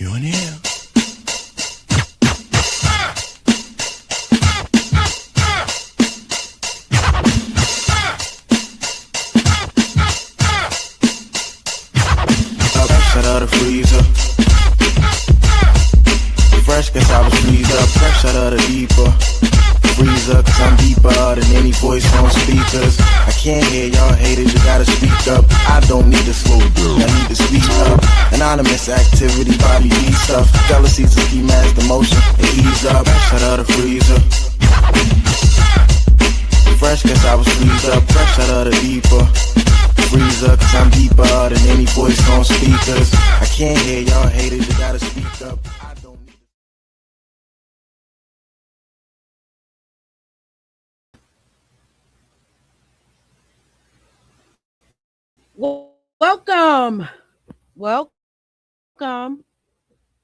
You in here? Fresh out of the freezer. Fresh cause I was freezed up. Fresh out of the deeper freezer, cause I'm deeper than any voice on speakers. I can't hear y'all haters, you gotta speak up. I don't need to slow down, I need to speak up. Anonymous activity, body beat stuff. Jealousy's a key mask, emotion, and ease up. Fresh out of the freezer. Fresh cause I was freezed up. Fresh out of the deeper freezer, cause I'm deeper than any voice on speakers. I can't hear y'all haters, you gotta speak up. I don't need Welcome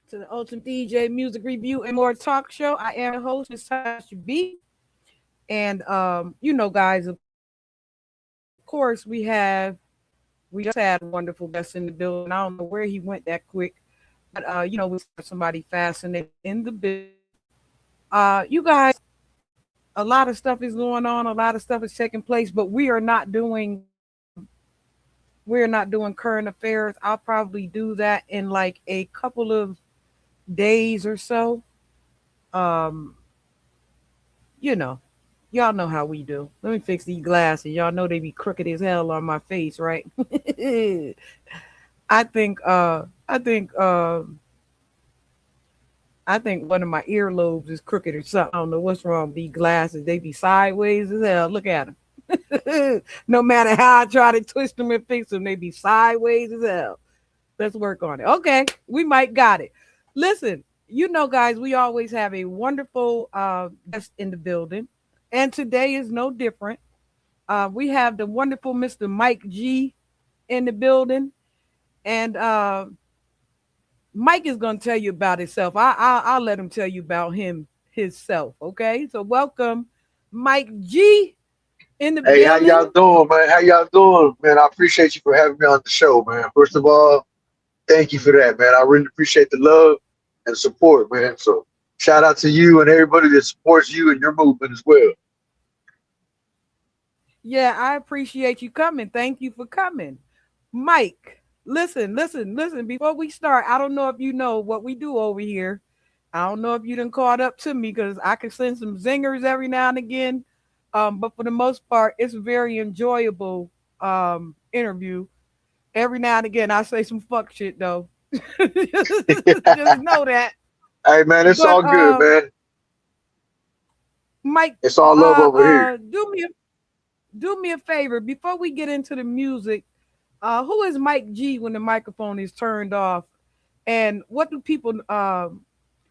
to the Ultimate DJ Music Review and More Talk Show. I am your host, Miss Tasha B. And you know, guys, of course, we just had a wonderful guest in the building. I don't know where he went that quick, but you know, we have somebody fascinated in the building. You guys, a lot of stuff is going on, a lot of stuff is taking place, but we are not doing current affairs. I'll probably do that in like a couple of days or so. You know, y'all know how we do. Let me fix these glasses. Y'all know they be crooked as hell on my face, right? I think one of my earlobes is crooked or something. I don't know what's wrong with these glasses. They be sideways as hell. Look at them. No matter how I try to twist them and fix them, they be sideways as hell. Let's work on it. Okay, we might got it. Listen, you know, guys, we always have a wonderful guest in the building, and today is no different. We have the wonderful Mr. Mike G in the building, and Mike is going to tell you about himself. I'll let him tell you about himself. Okay, so welcome, Mike G. In the Hey, how building. y'all doing, man? How y'all doing, man? I appreciate you for having me on the show, man. First of all, thank you for that, man. I really appreciate the love and support, man. So shout out to you and everybody that supports you and your movement as well. Yeah, I appreciate you coming. Thank you for coming. Mike, listen. Before we start, I don't know if you know what we do over here. I don't know if you done caught up to me because I can send some zingers every now and again. But for the most part, it's a very enjoyable interview. Every now and again, I say some fuck shit though. Just know that. Hey, man, it's But all good, man. Mike, It's all love over here. do me a favor before we get into the music. Who is Mike G when the microphone is turned off, and what do people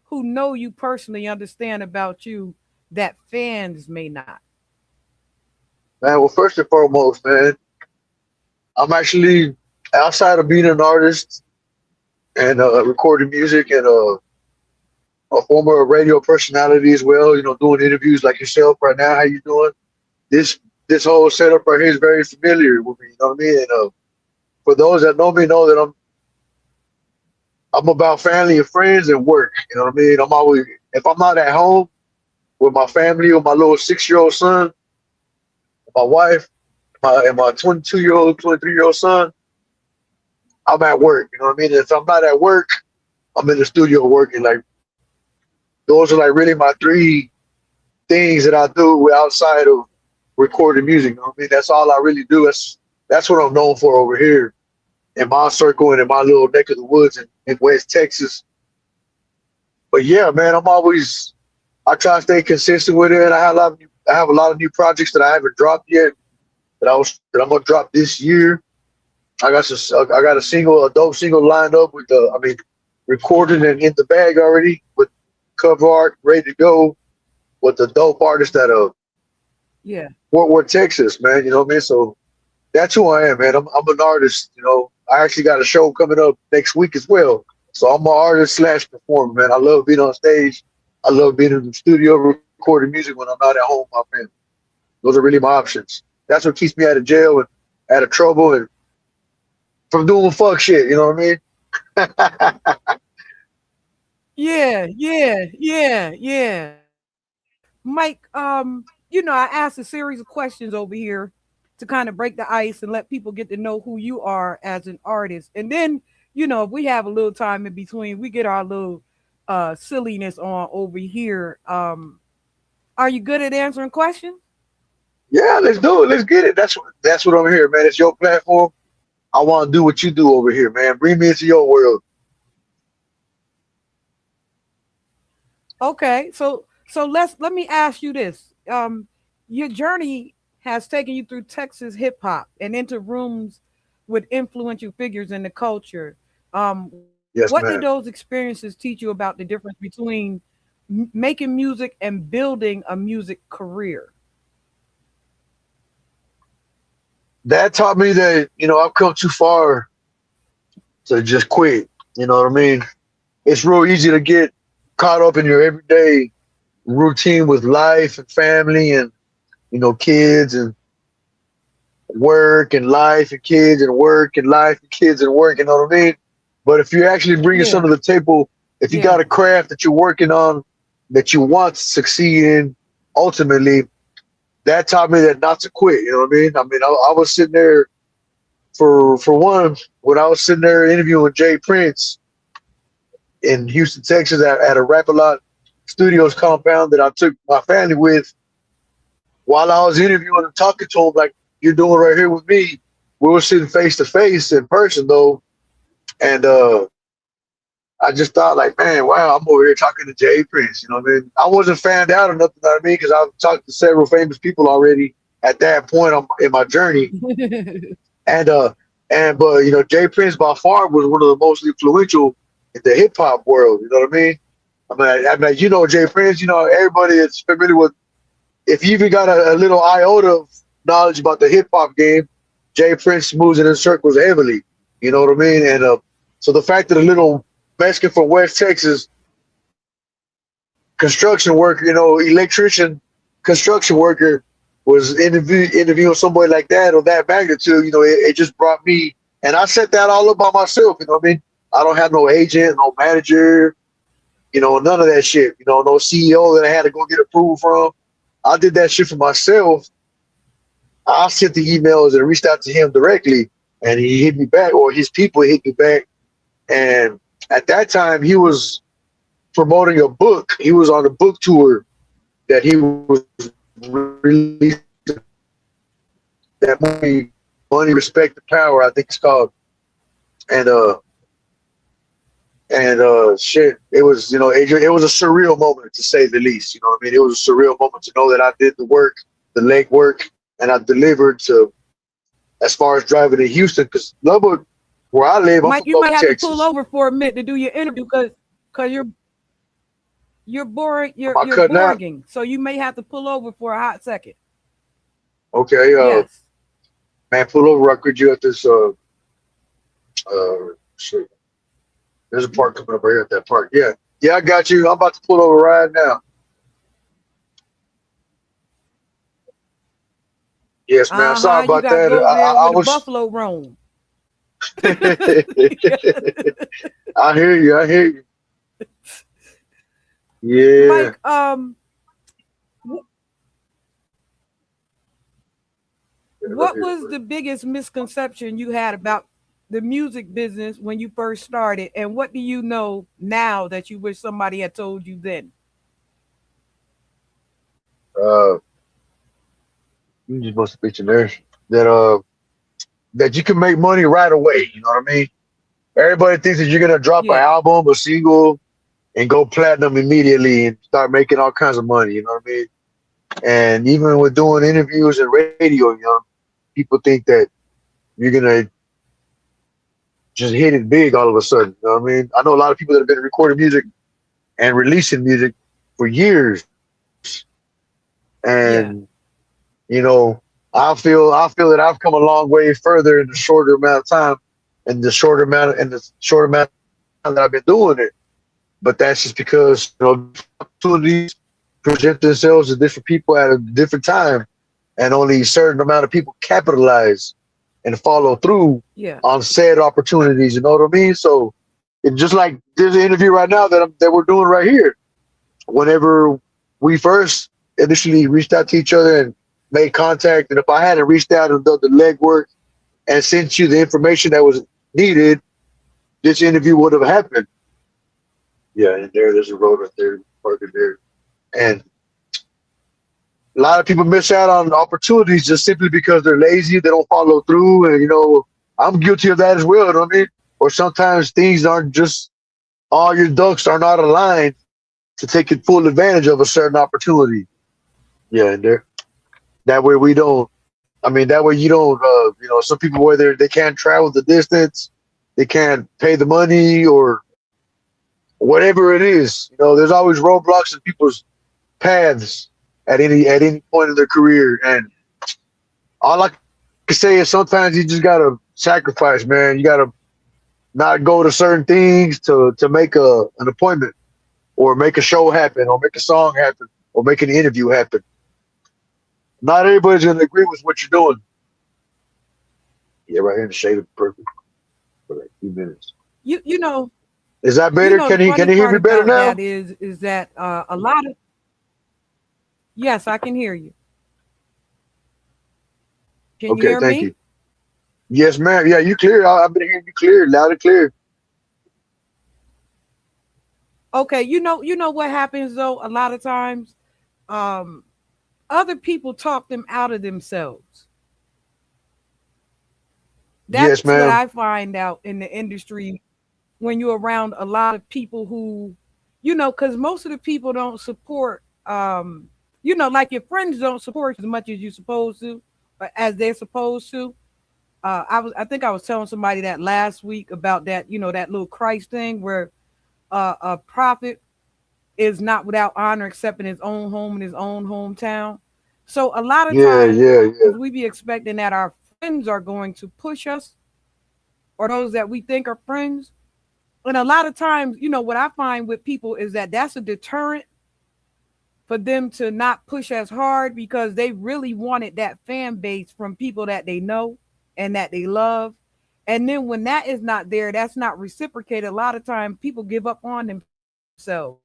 who know you personally understand about you that fans may not? Man, well, first and foremost, man, I'm actually outside of being an artist and recording music and a former radio personality as well. You know, doing interviews like yourself right now. How you doing? This whole setup right here is very familiar with me. You know what I mean? And for those that know me, know that I'm about family and friends and work. You know what I mean? I'm always, if I'm not at home with my family or my little 6-year-old son, my wife, and my 22-year-old, 23-year-old son, I'm at work. You know what I mean? If I'm not at work, I'm in the studio working. Like those are like really my three things that I do outside of recording music. You know what I mean? That's all I really do. That's what I'm known for over here in my circle and in my little neck of the woods in West Texas. But yeah, man, I try to stay consistent with it. And I have a lot of new projects that I haven't dropped yet that I'm gonna drop this year. I got a dope single lined up with recorded and in the bag already with cover art ready to go with the dope artist at Yeah. Fort Worth, Texas, man. You know what I mean? So that's who I am, man. I'm an artist. You know, I actually got a show coming up next week as well. So I'm an artist slash performer, man. I love being on stage. I love being in the studio recording music when I'm not at home with my family. Those are really my options. That's what keeps me out of jail and out of trouble and from doing fuck shit. You know what I mean? Yeah. Mike, I asked a series of questions over here to kind of break the ice and let people get to know who you are as an artist. And then, if we have a little time in between, we get our little silliness on over here. Are you good at answering questions? Yeah, let's do it. Let's get it. That's what I'm here, man. It's your platform. I want to do what you do over here, man. Bring me into your world. Okay, so let me ask you this. Your journey has taken you through Texas hip hop and into rooms with influential figures in the culture. What did Yes, those man. experiences teach you about the difference between making music and building a music career? That taught me that I've come too far to just quit. You know what I mean? It's real easy to get caught up in your everyday routine with life and family and kids and work and life and kids and work and life and kids and work. You know what I mean? But if you're actually bringing Yeah, something to the table, if you got yeah, a craft that you're working on that you want to succeed in, ultimately, that taught me that not to quit. You know what I mean? I was sitting there for one when I was sitting there interviewing Jay Prince in Houston, Texas, at a Rap a Lot Studios compound that I took my family with. While I was interviewing and talking to him, like you're doing right here with me, we were sitting face to face in person though, and I just thought like, man, wow, I'm over here talking to Jay Prince. You know what I mean? I wasn't fanned out or nothing. You know what I mean? Because I've talked to several famous people already at that point in my journey, and but Jay Prince by far was one of the most influential in the hip hop world. You know what I mean? I mean, Jay Prince. Everybody is familiar with. If you even got a little iota of knowledge about the hip hop game, Jay Prince moves it in circles heavily. You know what I mean? And so the fact that a little Mexican from West Texas construction worker, electrician, construction worker, was interviewing somebody like that or that magnitude, it just brought me, and I set that all up by myself. You know what I mean? I don't have no agent, no manager, none of that shit. No CEO that I had to go get approval from. I did that shit for myself. I sent the emails and reached out to him directly, and he hit me back, or his people hit me back. And at that time, he was promoting a book. He was on a book tour that he was releasing, that movie, Money, Respect, and Power, I think it's called. And shit, it was it was a surreal moment to say the least. You know what I mean? It was a surreal moment to know that I did the work, the leg work, and I delivered to as far as driving to Houston, because Lubbock, where I live, I'm Mike, from you might Lubbock, have to pull Texas. over for a minute to do your interview because you're boring. Am I You're cutting out? boring. So you may have to pull over for a hot second. Okay, Yes. man, pull over. I could you at this shit. There's a park coming up right here at that park. Yeah, yeah, I got you. I'm about to pull over right now. Yes, man. Uh Sorry huh. You about got to that. go over there I with a was. buffalo roam. I hear you. I hear you. Yeah. Mike, wh- Yeah, right what here, was right. the biggest misconception you had about the music business when you first started, and what do you know now that you wish somebody had told you then? Uh, you just must have been there. That that you can make money right away. You know what I mean? Everybody thinks that you're gonna drop an Yeah, album, a single, and go platinum immediately and start making all kinds of money. You know what I mean? And even with doing interviews and radio, people think that you're gonna just hit it big all of a sudden. You know what I mean? I know a lot of people that have been recording music and releasing music for years, yeah, and you know, I feel that I've come a long way further in the shorter amount of time, and the short amount of time that I've been doing it. But that's just because opportunities present themselves to different people at a different time, and only a certain amount of people capitalize and follow through yeah. on said opportunities. You know what I mean? So It's just like there's an interview right now that we're doing right here. Whenever we first initially reached out to each other and made contact, and if I hadn't reached out and done the legwork and sent you the information that was needed, this interview would have happened. Yeah, and there's a road right there, parking there, and a lot of people miss out on opportunities just simply because they're lazy, they don't follow through, and I'm guilty of that as well. You know what I mean? Or sometimes things aren't just all your ducks are not aligned to take full advantage of a certain opportunity. Yeah, and there that way we don't. I mean, that way you don't. Some people where they can't travel the distance, they can't pay the money or whatever it is. There's always roadblocks in people's paths at any point in their career, and all I can say is sometimes you just gotta sacrifice, man. You gotta not go to certain things to make an appointment or make a show happen or make a song happen or make an interview happen. Not everybody's gonna agree with what you're doing. Yeah, right here in the shade of perfect for like a few minutes. You know, Is that better? the Can he funny hear part me better about now? that is that a lot of yes, I can hear you. Can you Okay, hear thank me? you. Yes, ma'am. Yeah, you clear. I've been hearing you clear, loud and clear. Okay, you know what happens though. A lot of times, um, other people talk them out of themselves. Yes, That's what ma'am. I find out in the industry when you're around a lot of people who, because most of the people don't support, like your friends don't support you as much as you supposed to, or as they're supposed to. I think I was telling somebody that last week about that, that little Christ thing where a prophet is not without honor except in his own home in his own hometown. So a lot of Yeah, times yeah, yeah. we be expecting that our friends are going to push us or those that we think are friends. And a lot of times, what I find with people is that that's a deterrent for them to not push as hard because they really wanted that fan base from people that they know and that they love. And then when that is not there, that's not reciprocated. A lot of times people give up on themselves,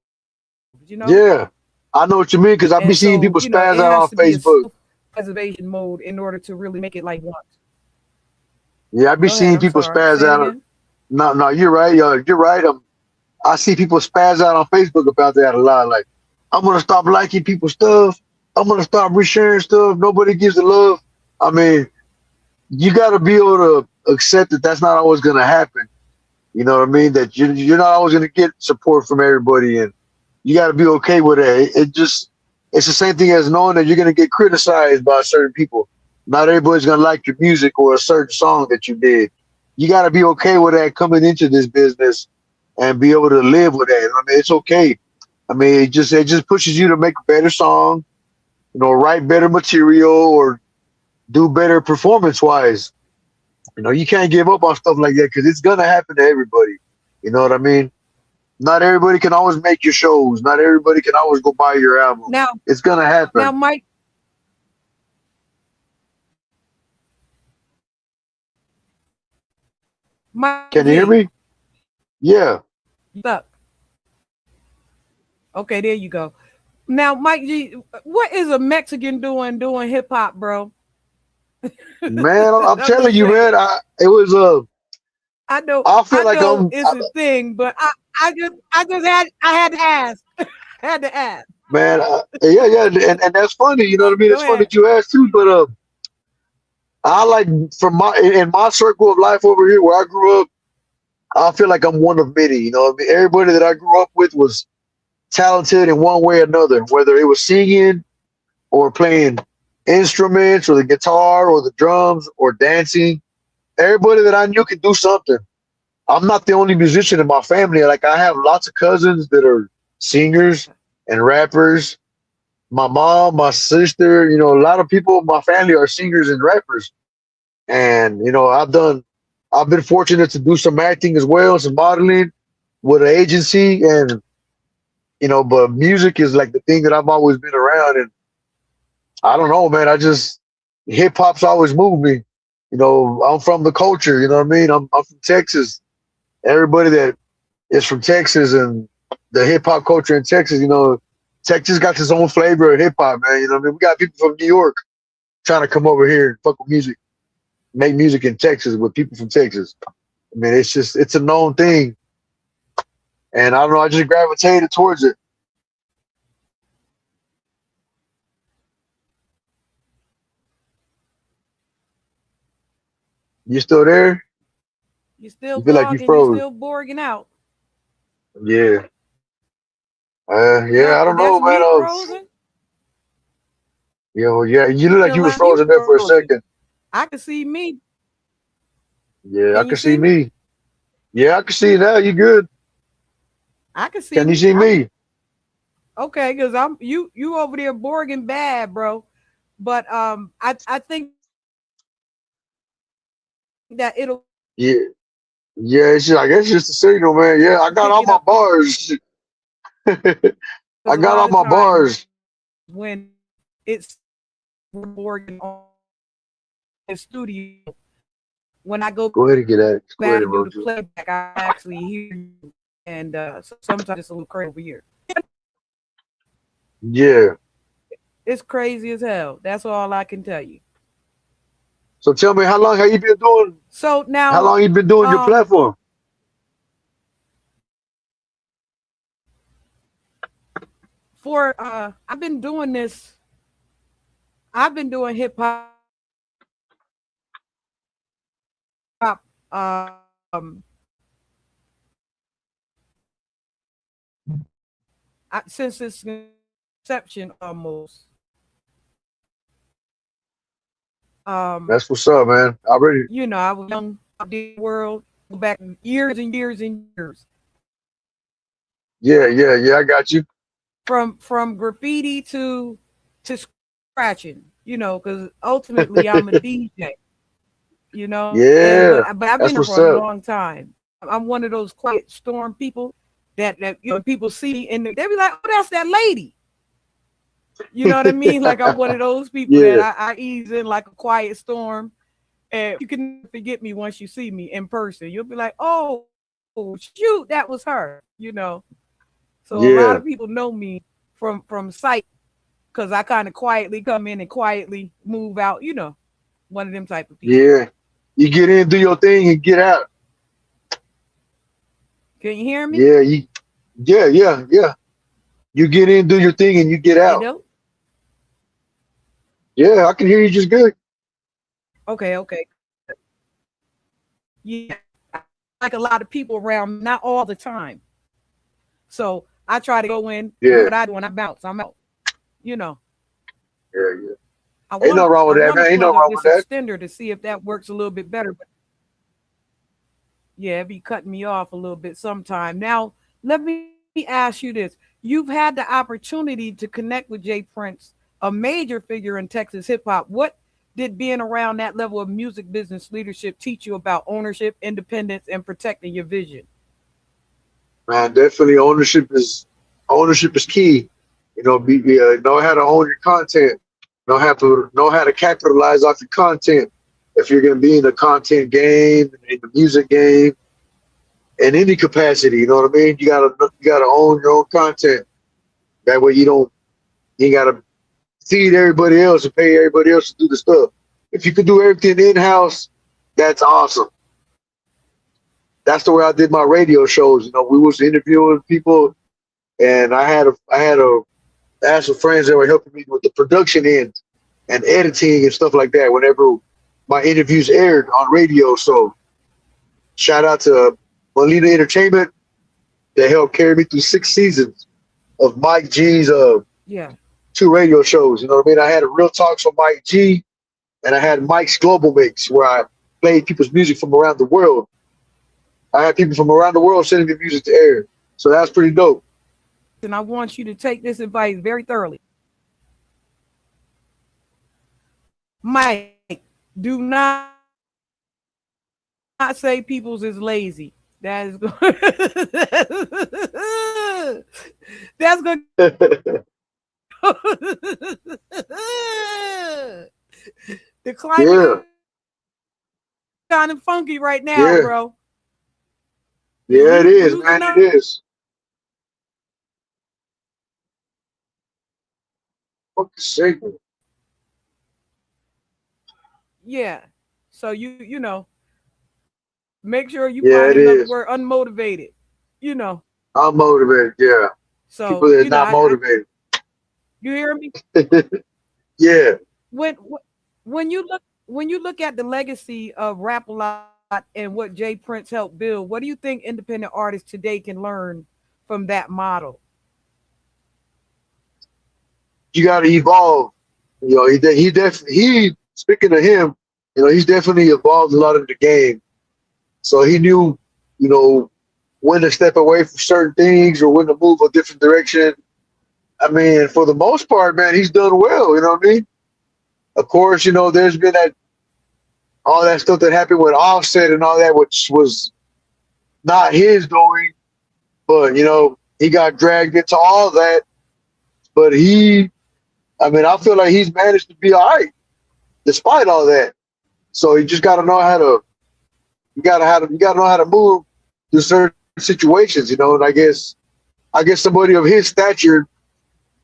Yeah. I know what you mean because And I be so, seeing people it spaz has out to on be a Facebook. self-preservation mode in order to really make it like once. Yeah, I be Go ahead. seeing I'm people sorry. spaz Say it out. again. No, no, you're right. You're right. I see people spaz out on Facebook about that a lot. Like, I'm gonna stop liking people's stuff. I'm gonna stop resharing stuff. Nobody gives the love. I mean, you got to be able to accept that that's not always gonna happen. You know what I mean? That you're not always gonna get support from everybody, and you got to be okay with it. It's the same thing as knowing that you're gonna get criticized by certain people. Not everybody's gonna like your music or a certain song that you did. You got to be okay with that coming into this business and be able to live with that. I mean, it's okay. I mean, it just pushes you to make a better song, write better material or do better performance wise. You can't give up on stuff like that because it's gonna happen to everybody. You know what I mean? Not everybody can always make your shows. Not everybody can always go buy your album. Now, It's gonna now, happen. Mike, Mike Can you hear G, me? Yeah. look. Okay, there you go. Now, Mike G, what is a Mexican doing hip hop, bro? Man, I'm I'm telling just you, saying. man. It was I feel I like know it's a thing, but I had to ask. I had to ask. man. Yeah, yeah, and that's funny. You know what I mean? Go It's funny ahead. that you asked too, but I like from in my circle of life over here where I grew up. I feel like I'm one of many. You know what I mean? Everybody that I grew up with was talented in one way or another, whether it was singing or playing instruments or the guitar or the drums or dancing. Everybody that I knew could do something. I'm not the only musician in my family. Like I have lots of cousins that are singers and rappers. My mom, my sister, a lot of people in my family are singers and rappers. And I've been fortunate to do some acting as well, some modeling with an agency, and but music is like the thing that I've always been around. And I don't know, man. I just hip hop's always moved me. I'm from the culture. You know what I mean? I'm from Texas. Everybody that is from Texas, and the hip hop culture in Texas, Texas got its own flavor of hip hop, man. You know what I mean? We got people from New York trying to come over here and fuck with music, make music in Texas with people from Texas. I mean, it's a known thing. And I don't know, I just gravitated towards it. You still there? You still You feel like you talking, you froze. still borging out. Yeah. No, I don't that's know, man. me frozen. Yeah. You look like Feel you was like you frozen there for a frozen. second. I can see me. Yeah, I Can you can see see me? me. Yeah, I can see you now. You good? I can see Can you me. see me? Okay, because I'm you over there borging bad, bro. But I think that it'll Yeah. Yeah, I guess it's just a signal, man. Yeah, I got pick all it my up bars. I because a got all lot of my times bars. when it's borging on the studio, when I go Go ahead and get that. Go ahead back and and do the rotate. playback, I actually hear you, and sometimes it's a little crazy over here. Yeah. It's crazy as hell. That's all I can tell you. So tell me, how long have you been doing? So How now, long you been doing your um, platform? for I've been doing this. I've been doing hip hop since its inception almost. Um, That's what's up, man. I was young out the world, go back years and years and years. Yeah. I got you. From graffiti to scratching, because ultimately I'm a DJ, and Yeah, but I've been that's here what's for a up. long time. I'm one of those quiet storm people that people see me and they be like, oh, that's that lady. You know what I mean? Like I'm one of those people that Yeah, I ease in like a quiet storm, and you can forget me once you see me in person. You'll be like, oh shoot, that was her. So a lot yeah, of people know me from sight because I kind of quietly come in and quietly move out. One of them type of people. yeah. You get in, do your thing, and get out. Can you hear me? Yeah, yeah. You get in, do your thing, and you get You out. know? Yeah, I can hear you just good. Okay. Yeah, like a lot of people around, not all the time. So I try to go in, do Yeah, what I do, and I bounce. I'm out. You know, yeah. I Ain't want no wrong I with that, want to man. Ain't no plug up wrong with this that. extender to see if that works a little bit better. But yeah, it be cutting me off a little bit sometime. Now, let me ask you this. You've had the opportunity to connect with Jay Prince, a major figure in Texas hip hop. What did being around that level of music business leadership teach you about ownership, independence, and protecting your vision? Man, definitely ownership is key. Know how to own your content. Know how to capitalize off your content. If you're gonna be in the content game, in the music game, in any capacity, you know what I mean. You gotta own your own content. That way you ain't gotta feed everybody else and pay everybody else to do the stuff. If you could do everything in house, that's awesome. That's the way I did my radio shows. We was interviewing people, and I had some friends that were helping me with the production end and editing and stuff like that. Whenever my interviews aired on radio, so shout out to Molina Entertainment. They helped carry me through 6 seasons of Mike G's Yeah. two radio shows. You know what I mean? I had a Real Talks with Mike G, and I had Mike's Global Mix, where I played people's music from around the world. I had people from around the world sending me music to air. So that's pretty dope. And I want you to take this advice very thoroughly. Mike, do not say people's is lazy. That is going that's going the climate Yeah, is kind of funky right now, yeah, bro. Yeah, it is, Music man. It know? is. Fuck the signal. Yeah. So you know, make sure you Yeah, find it another is. word, unmotivated. You know. I'm motivated. Yeah, people So that are you know, not I motivated. you hear me? Yeah, When you look at the legacy of Rap a Lot and what Jay Prince helped build, what do you think independent artists today can learn from that model? you got to evolve. You know, he speaking of him, you know, he's definitely evolved a lot in the game. So he knew, you know, when to step away from certain things or when to move a different direction. I mean, for the most part, man, he's done well. You know what I mean? Of course, you know, there's been that all that stuff that happened with Offset and all that, which was not his doing, but you know, he got dragged into all that. But I mean, I feel like he's managed to be all right despite all that. So you just got to know how to, you got to know how to move through certain situations, you know. And I guess somebody of his stature,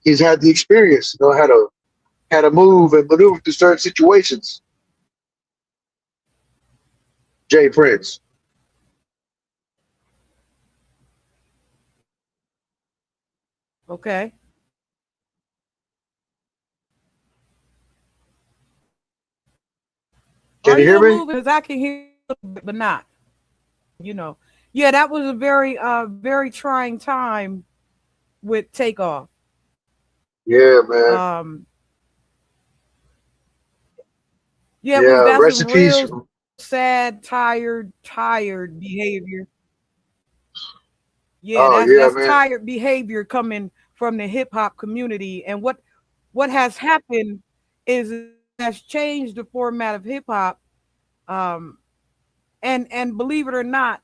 he's had the experience, you know, how to move and maneuver through certain situations. Jay Prince, Okay. can Are you hear you me? moving? Because I can hear you, but not. You know. Yeah, that was a very trying time with Takeoff. Yeah, man. Um, yeah, it was Yeah, that's some recipes. real sad, tired behavior. Yeah, Oh that's yeah, that's man. tired behavior coming from the hip hop community. And what has happened is it has changed the format of hip hop. Um, and believe it or not,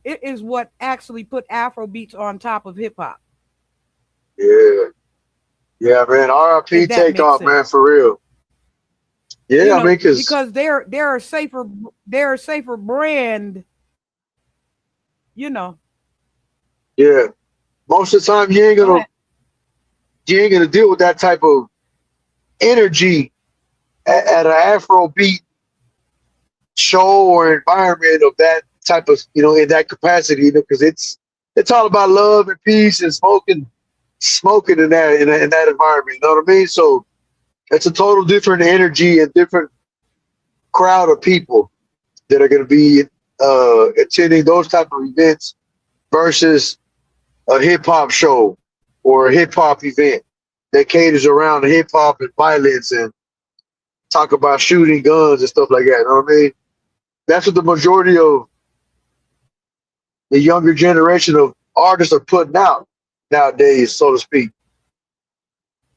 it is what actually put Afro beats on top of hip hop. Yeah, yeah, man. If R.I.P. that makes Takeoff, man, sense. for real. Yeah, I mean, cause Because they're a safer brand. You know. yeah, most of the time Go ahead. you ain't gonna deal with that type of energy at an Afro beat show or environment of that type of, you know, in that capacity, you know, because it's all about love and peace and smoking in that environment. You know what I mean? So it's a total different energy and different crowd of people that are going to be attending those type of events versus a hip hop show or a hip hop event that caters around hip hop and violence and talk about shooting guns and stuff like that. You know what I mean? That's what the majority of the younger generation of artists are putting out nowadays, so to speak.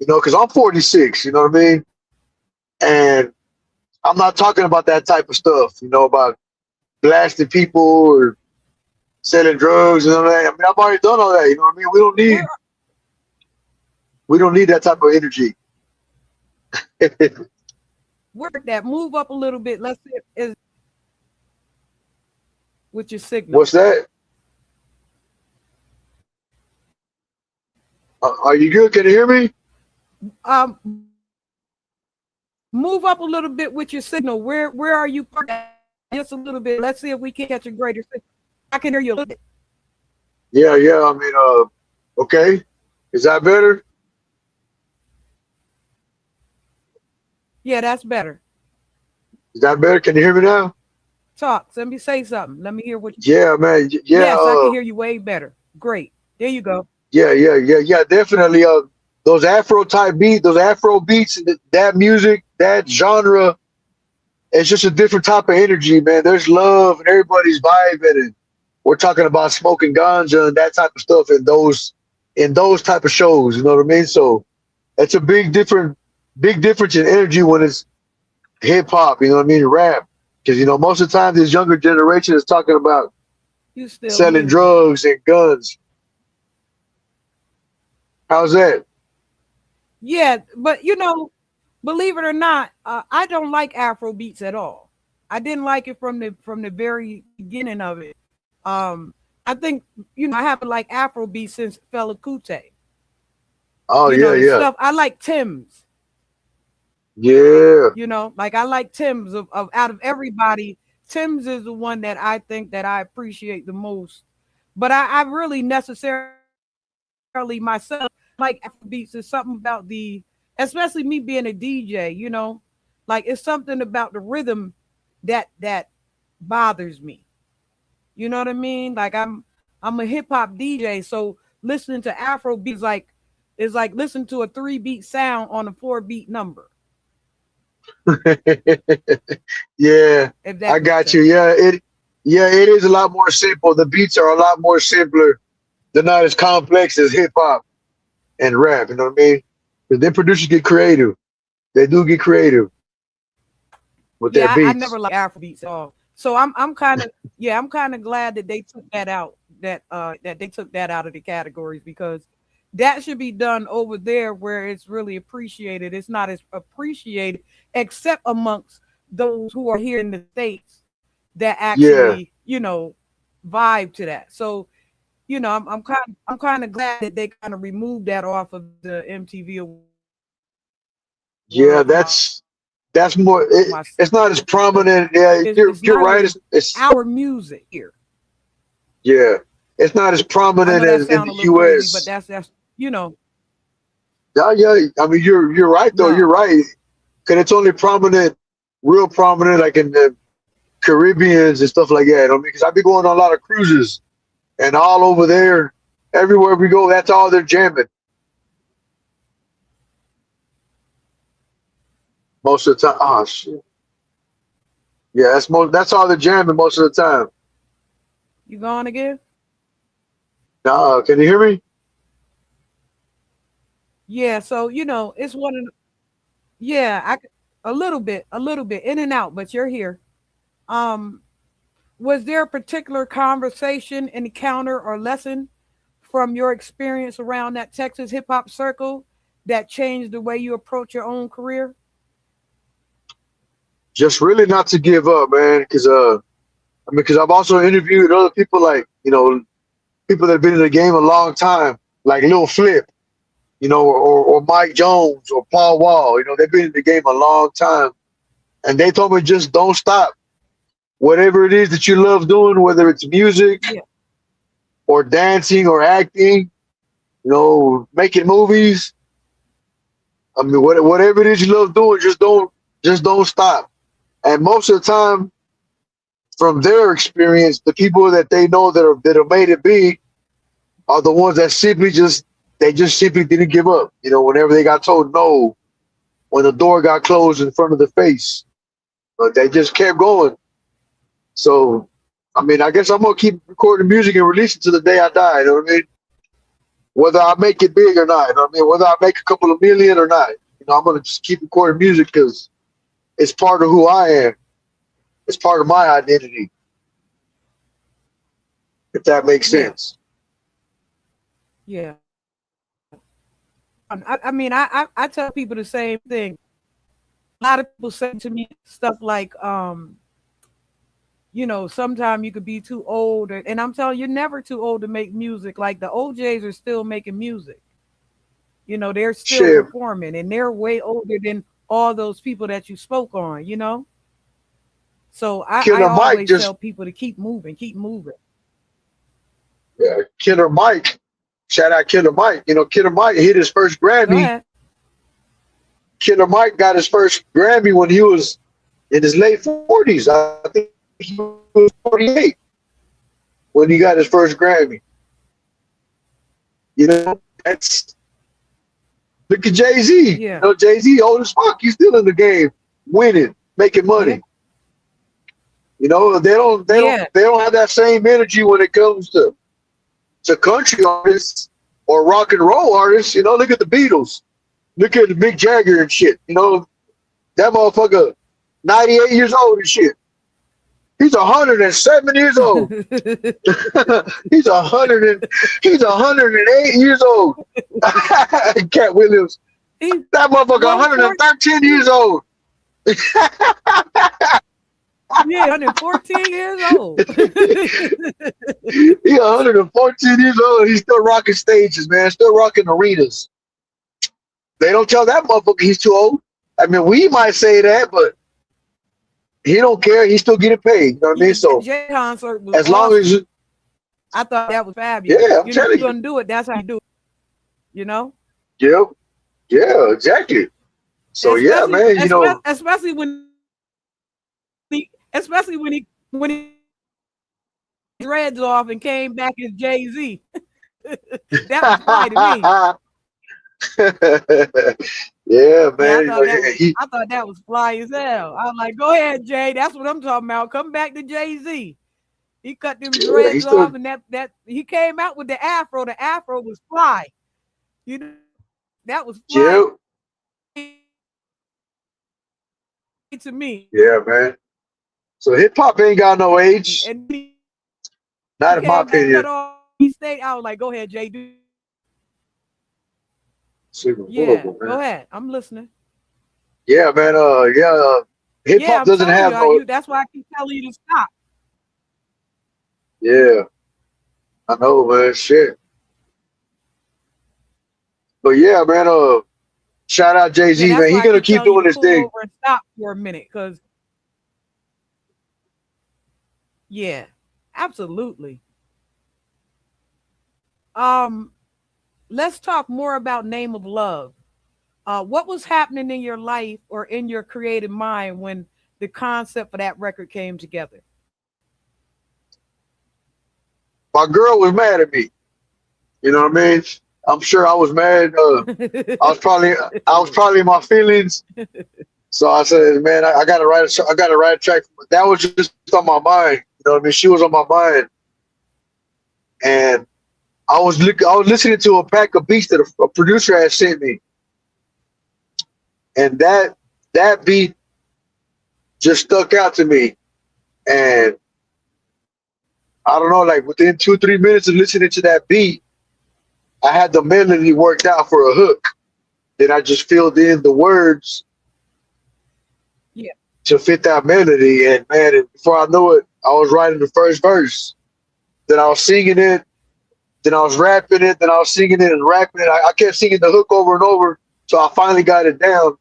You know, because I'm 46. You know what I mean? And I'm not talking about that type of stuff. You know, about blasting people or selling drugs and all that. I mean, I've already done all that. You know what I mean? Where We don't need that type of energy. that move up a little bit. Let's see is with your signal. What's that? Are you good? Can you hear me? Move up a little bit with your signal. Where are you parked at? Just a little bit. Let's see if we can catch a greater signal. I can hear you a little bit. Yeah, yeah. I mean, okay. Is that better? Yeah, that's better. Is that better? Can you hear me now? Talk. Let me say something. Let me hear what you. Yeah, man. Yeah, Yes, I can hear you way better. Great. There you go. yeah. Definitely. Those those Afro beats, and that music, that genre, it's just a different type of energy, man. There's love and everybody's vibing, and we're talking about smoking ganja and that type of stuff in those type of shows. You know what I mean? So it's a big difference in energy when it's hip hop. You know what I mean? Rap, because you know most of the time this younger generation is talking about You still selling muted. drugs and guns. How's that? Yeah, but believe it or not, I don't like Afro beats at all. I didn't like it from the very beginning of it. Um, I think, I haven't like Afrobeat since Fela Kuti. Oh yeah, The yeah, stuff I like Tim's. yeah. Like I like Tim's of out of everybody. Tim's is the one that I think that I appreciate the most. But I really necessarily myself like Afrobeats. Is something about especially me being a DJ. Like it's something about the rhythm that bothers me. You know what I mean? Like I'm a hip hop DJ, so listening to Afro beats is like listening to a 3-beat sound on a 4-beat number. Yeah, If I that makes got you. sense. Yeah, it is a lot more simple. The beats are a lot more simpler. They're not as complex as hip hop and rap. You know what I mean? Because then producers get creative. They do get creative with their Yeah, I never beats. liked Afrobeats at all. So I'm kind of I'm kind of glad that they took that out. That they took that out of the categories because that should be done over there where it's really appreciated. It's not as appreciated except amongst those who are here in the states that Yeah, actually vibe to that. So I'm kind of glad that they kind of removed that off of the MTV yeah. Award That's more. It's not as myself because prominent. Yeah, it's you're not right. really It's our music here. yeah. It's not as I prominent know that as in sounds the a little crazy, but U.S. that's Yeah, yeah. I mean, you're right though. You're no. right. Because it's only prominent, real prominent, like in the Caribbeans and stuff like that. I mean, because I be going on a lot of cruises and all over there, everywhere we go, that's all they're jamming most of the time. Oh shit. Yeah, that's all they're jamming most of the time. You going again? Nah, can you hear me? Yeah, so it's one of the, yeah, a little bit in and out, but you're here. Um, was there a particular conversation, encounter, or lesson from your experience around that Texas hip hop circle that changed the way you approach your own career? Just really not to give up, man. I mean, because I've also interviewed other people like people that have been in the game a long time, like Lil Flip, or Mike Jones or Paul Wall. They've been in the game a long time, and they told me just don't stop. Whatever it is that you love doing, whether it's music Yeah, or dancing or acting, making movies. I mean, whatever it is you love doing, just don't stop. And most of the time, from their experience, the people that they know that have made it big are the ones that just simply didn't give up. Whenever they got told no, when the door got closed in front of their face, but they just kept going. So, I mean, I guess I'm gonna keep recording music and release it to the day I die. You know what I mean? Whether I make it big or not. You know what I mean? Whether I make a couple of million or not. I'm gonna just keep recording music because it's part of who I am. It's part of my identity. If that makes yeah, sense. yeah. I mean, I tell people the same thing. A lot of people say to me stuff like, sometimes you could be too old, and I'm telling you, you're never too old to make music. Like the OJs are still making music. They're still Shit, performing, and they're way older than all those people that you spoke on. So I Killer Mike always just tell people to keep moving, keep moving. Killer Mike. Shout out Killer Mike. Killer Mike hit his first Go Grammy. ahead. Killer Mike got his first Grammy when he was in his late 40s. I think he was 48 when he got his first Grammy. That's look at Jay-Z. Yeah, Jay-Z old as fuck. He's still in the game, winning, making yeah, money. They don't they don't yeah. they don't have that same energy when it comes to country artists or rock and roll artists. Look at the Beatles. Look at Mick Jagger and shit. That motherfucker 98 years old and shit. He's 107 years old. he's 108 years old. Cat Williams. He That motherfucker well, 113 years old. Yeah, 114 years old. He 114 years old. He's still rocking stages, man. Still rocking arenas. They don't tell that motherfucker he's too old. I mean, we might say that, but he don't care. He's still getting paid. You know what I Yeah, mean? that So Jay concert was as long awesome. as I thought that was fabulous. yeah, I'm You know, if telling you're you. gonna do it, that's how you do it. You know, Yep. Yeah, exactly. So yeah, especially man, you know, especially when he dreads off and came back as Jay-Z. That was fly to me. yeah, Yeah, man. You know, he I thought that was fly as hell. I was like, go ahead, Jay. That's what I'm talking about. Come back to Jay-Z. He cut them yeah, he dreads still off, and that he came out with the afro. The afro was fly. You know, that was fly yeah, to me. yeah, man. So hip hop ain't got no age, And he not in my came back cut opinion. off. He stayed. I was like, go ahead, Jay. Super Yeah, horrible, man. go ahead. I'm listening. Yeah, man. Hip Yeah, hop I'm doesn't telling have you. no. That's why I keep telling you to stop. Yeah, I know, man. Shit. But yeah, man. Shout out Jay Yeah, Z, that's man. He why I gonna keep keep telling you doing to his pull thing. over and stop for a minute, because yeah, absolutely. Um, let's talk more about Name of Love. What was happening in your life or in your creative mind when the concept for that record came together? My girl was mad at me. You know what I mean? I'm sure I was mad. I was probably in my feelings. So I said, man, I gotta write I gotta write a track. That was just on my mind. You know what I mean? She was on my mind, and I was listening to a pack of beats that a producer had sent me, and that beat just stuck out to me. And I don't know, like within 2 3 minutes of listening to that beat, I had the melody worked out for a hook. Then I just filled in the words Yeah. to fit that melody. And man, and before I knew it, I was writing the first verse. Then I was singing it. Then I was rapping it. Then I was singing it and rapping it. I kept singing the hook over and over. So I finally got it down.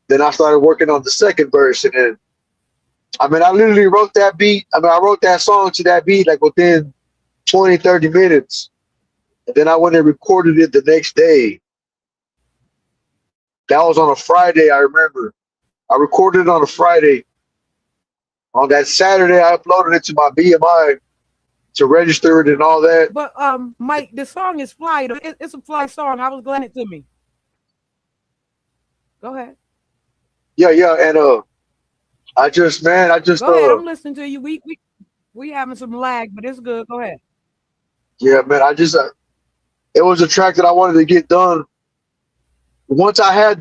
Then I started working on the second verse. And then, I mean, I literally wrote that beat. I mean, I wrote that song to that beat like within 20, 30 minutes. And then I went and recorded it the next day. That was on a Friday, I remember. I recorded it on a Friday. On that Saturday, I uploaded it to my BMI to register it and all that. But Mike, the song is fly. It's a fly song. I was glad it to me. Go ahead. Yeah, yeah. And I just, man, I just, Go ahead. I'm listening to you. We having some lag, but it's good. Go ahead. yeah, man, I just, it was a track that I wanted to get done. Once I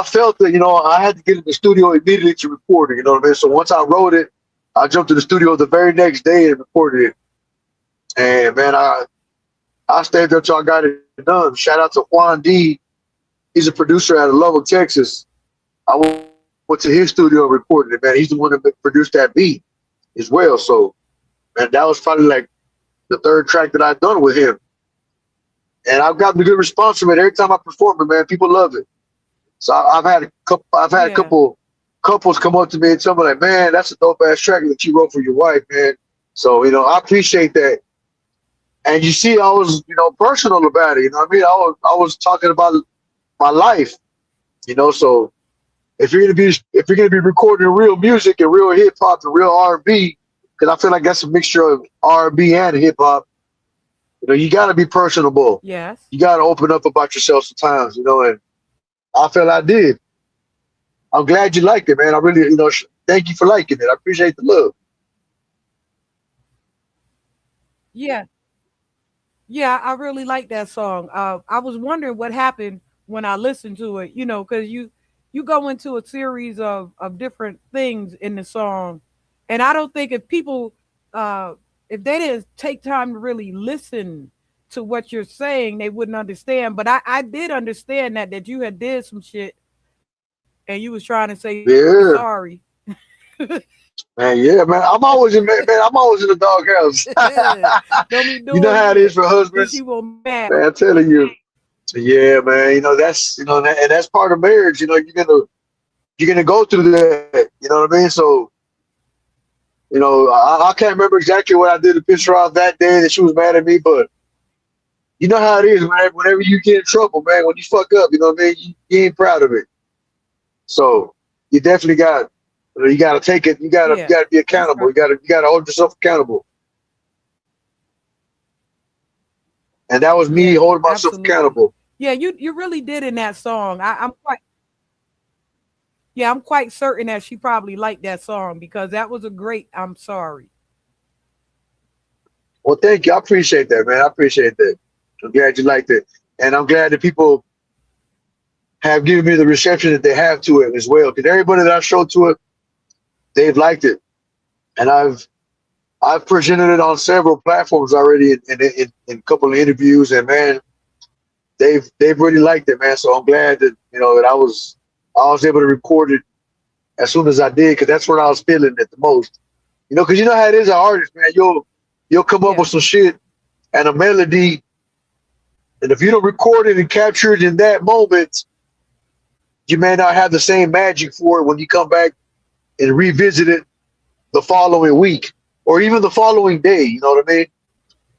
felt that, you know, I had to get in the studio immediately to record it. You know what I mean? So once I wrote it, I jumped to the studio the very next day and recorded it. And man, I stayed there till I got it done. Shout out to Juan D. He's a producer out of Lubbock, Texas. I went to his studio and recorded it, man. He's the one that produced that beat as well. So, man, that was probably like the third track that I've done with him. And I've gotten a good response from it. Every time I perform it, man, people love it. So I've had a couple. I've had a Yeah. couple couples come up to me and tell me like, "Man, that's a dope ass track that you wrote for your wife, man." So you know, I appreciate that. And you see, I was personal about it. You know what I mean? I was talking about my life. You know, so if you're gonna be recording real music and real hip hop and real R&B, because I feel like that's a mixture of R&B and hip hop. You know, you got to be personable. Yes. You got to open up about yourself sometimes. You know, and I feel I did. I'm glad you liked it, man. I really, thank you for liking it. I appreciate the love. Yeah. Yeah, I really like that song. I was wondering what happened when I listened to it, because you go into a series of different things in the song, and I don't think if they didn't take time to really listen to what you're saying, they wouldn't understand. But I did understand that you had did some shit and you was trying to say Yeah, sorry. Man, yeah, man. I'm always in the doghouse. Don't be You know doing how it is shit. for Then she husbands, will be mad. man. I'm telling you. Yeah, man. That's and that's part of marriage. You're gonna go through that. You know what I mean? So I can't remember exactly what I did to piss her off that day that she was mad at me, but you know how it is, man. Whenever you get in trouble, man, when you fuck up, you know what I mean. You ain't proud of it. So you definitely got to take it. You Yeah, got to be that's accountable. right. You got to hold yourself accountable. And that was me Yeah, holding myself absolutely. accountable. Yeah, you really did in that song. I'm quite I'm quite certain that she probably liked that song because that was a great I'm sorry. Well, thank you. I appreciate that, man. I appreciate that. I'm glad you liked it, and I'm glad that people have given me the reception that they have to it as well. Because everybody that I showed to it, they've liked it, and I've presented it on several platforms already in a couple of interviews, and man, they've really liked it, man. So I'm glad that that I was able to record it as soon as I did, because that's when I was feeling it the most. Because you know how it is, an artist, man. You'll come up Yeah, with some shit and a melody, and if you don't record it and capture it in that moment, you may not have the same magic for it when you come back and revisit it the following week or even the following day. You know what I mean?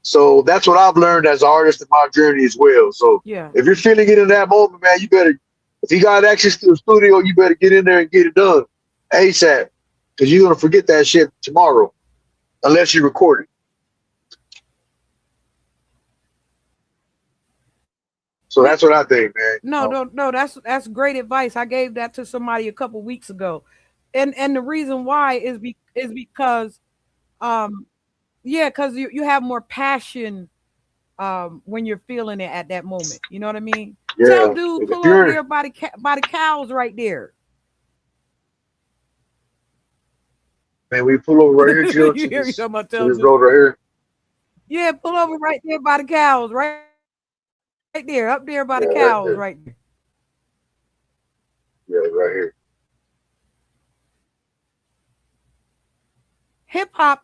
So that's what I've learned as an artist in my journey as well. So yeah, if you're feeling it in that moment, man, you better, if you got access to the studio, you better get in there and get it done ASAP, because you're gonna forget that shit tomorrow unless you record it. So yeah. that's what I think, man. No, no, no. That's great advice. I gave that to somebody a couple weeks ago, and the reason why is because um yeah, because you have more passion when you're feeling it at that moment. You know what I mean? Tell Yeah, dude if pull over you're, there by the cows right there. man, we pull over right here, chill You to hear me this talking about to tell this dude? road right here. Yeah, pull over right there by the cows, right there, up there by Yeah, the right cows, there. right there. Yeah, right here. Hip hop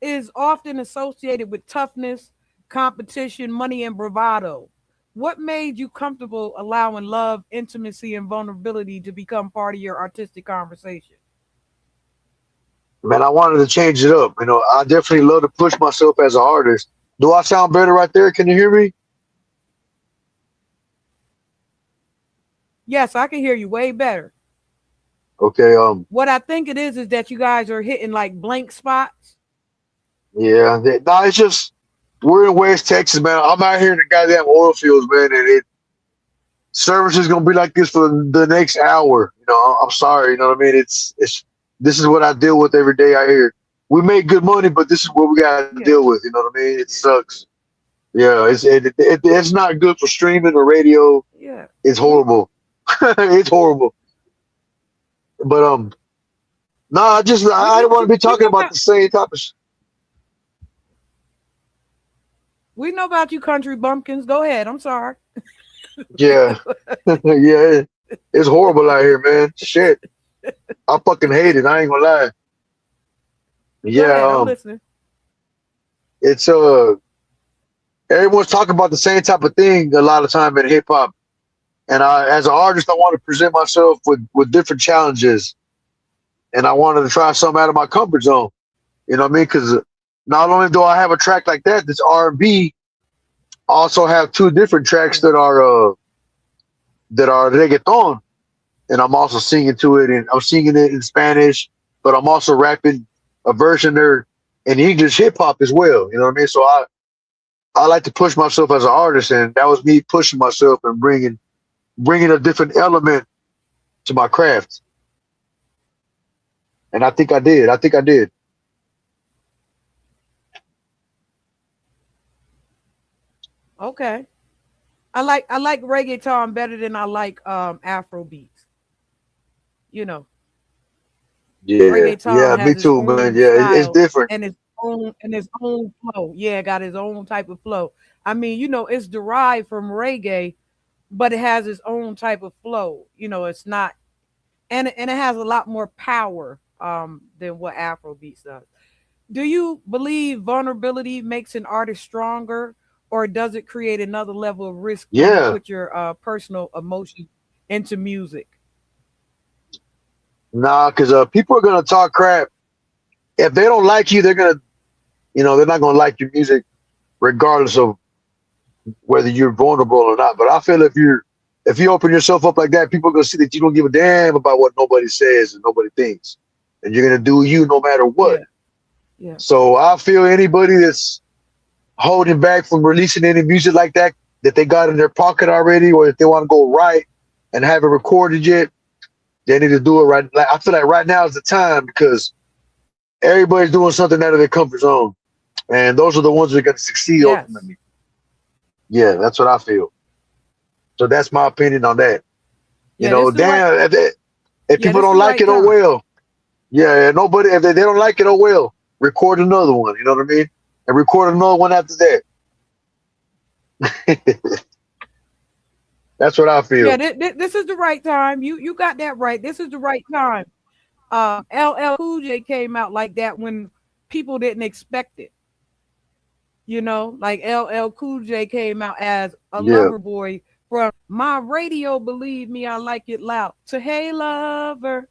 is often associated with toughness, competition, money, and bravado. What made you comfortable allowing love, intimacy, and vulnerability to become part of your artistic conversation? Man, I wanted to change it up. I definitely love to push myself as an artist. Do I sound better right there? Can you hear me? Yes, I can hear you way better. Okay. What I think it is that you guys are hitting like blank spots. Yeah. No, it's just we're in West Texas, man. I'm out here in the goddamn oil fields, man, and service is gonna be like this for the next hour. I'm sorry. You know what I mean? It's this is what I deal with every day out here. We make good money, but this is what we got to deal Yeah, with. You know what I mean? It sucks. Yeah, it's not good for streaming or radio. yeah. It's horrible. It's horrible. But no, We I we don't want to be we talking know about about the same type of. we know about you, country bumpkins. Go ahead. I'm sorry. Yeah, yeah, it's horrible out here, man. Shit, I fucking hate it. I ain't gonna lie. Go Yeah, ahead. I'm listening. it's everyone's talking about the same type of thing a lot of time in hip hop, and as an artist, I want to present myself with different challenges, and I wanted to try something out of my comfort zone. You know what I mean? Because not only do I have a track like that that's R&B, I also have two different tracks Yes. that are reggaeton, and I'm also singing to it, and I'm singing it in Spanish, but I'm also rapping a version there in English hip hop as well. You know what I mean? So I like to push myself as an artist, and that was me pushing myself and bringing a different element to my craft. And I think I did. I think I did. Okay. I like reggaeton better than I like Afro beats. You know, Yeah, reggaeton yeah, me has its too, man. own Yeah, it's style different. and its own flow. Yeah, got its own type of flow. I mean, it's derived from reggae, but it has its own type of flow. It's not and it has a lot more power than what Afro beats does. Do you believe vulnerability makes an artist stronger, or does it create another level of risk when you Yeah. put your personal emotion into music? Nah, because people are gonna talk crap. If they don't like you, they're gonna, they're not gonna like your music, regardless of whether you're vulnerable or not. But I feel if you open yourself up like that, people are gonna see that you don't give a damn about what nobody says and nobody thinks, and you're gonna do you no matter what. Yeah, yeah, So I feel anybody that's holding back from releasing any music like that they got in their pocket already, or if they want to go right and haven't recorded yet, they need to do it right. Like, I feel like right now is the time because everybody's doing something out of their comfort zone, and those are the ones that are going to succeed yes, ultimately. Yeah, that's what I feel. So that's my opinion on that. yeah. This is the right. Damn, if Yeah, people this is don't the like right it, oh time. well. Yeah, nobody. If they don't like it, oh well. Record another one. You know what I mean? And record another one after that. That's what I Yeah, feel. this is the right time. You got that right. This is the right time. LL Cool J came out like that when people didn't expect it. Like LL Cool J came out as a Yeah, lover boy from my radio. Believe me, I like it loud. To Hey Lover.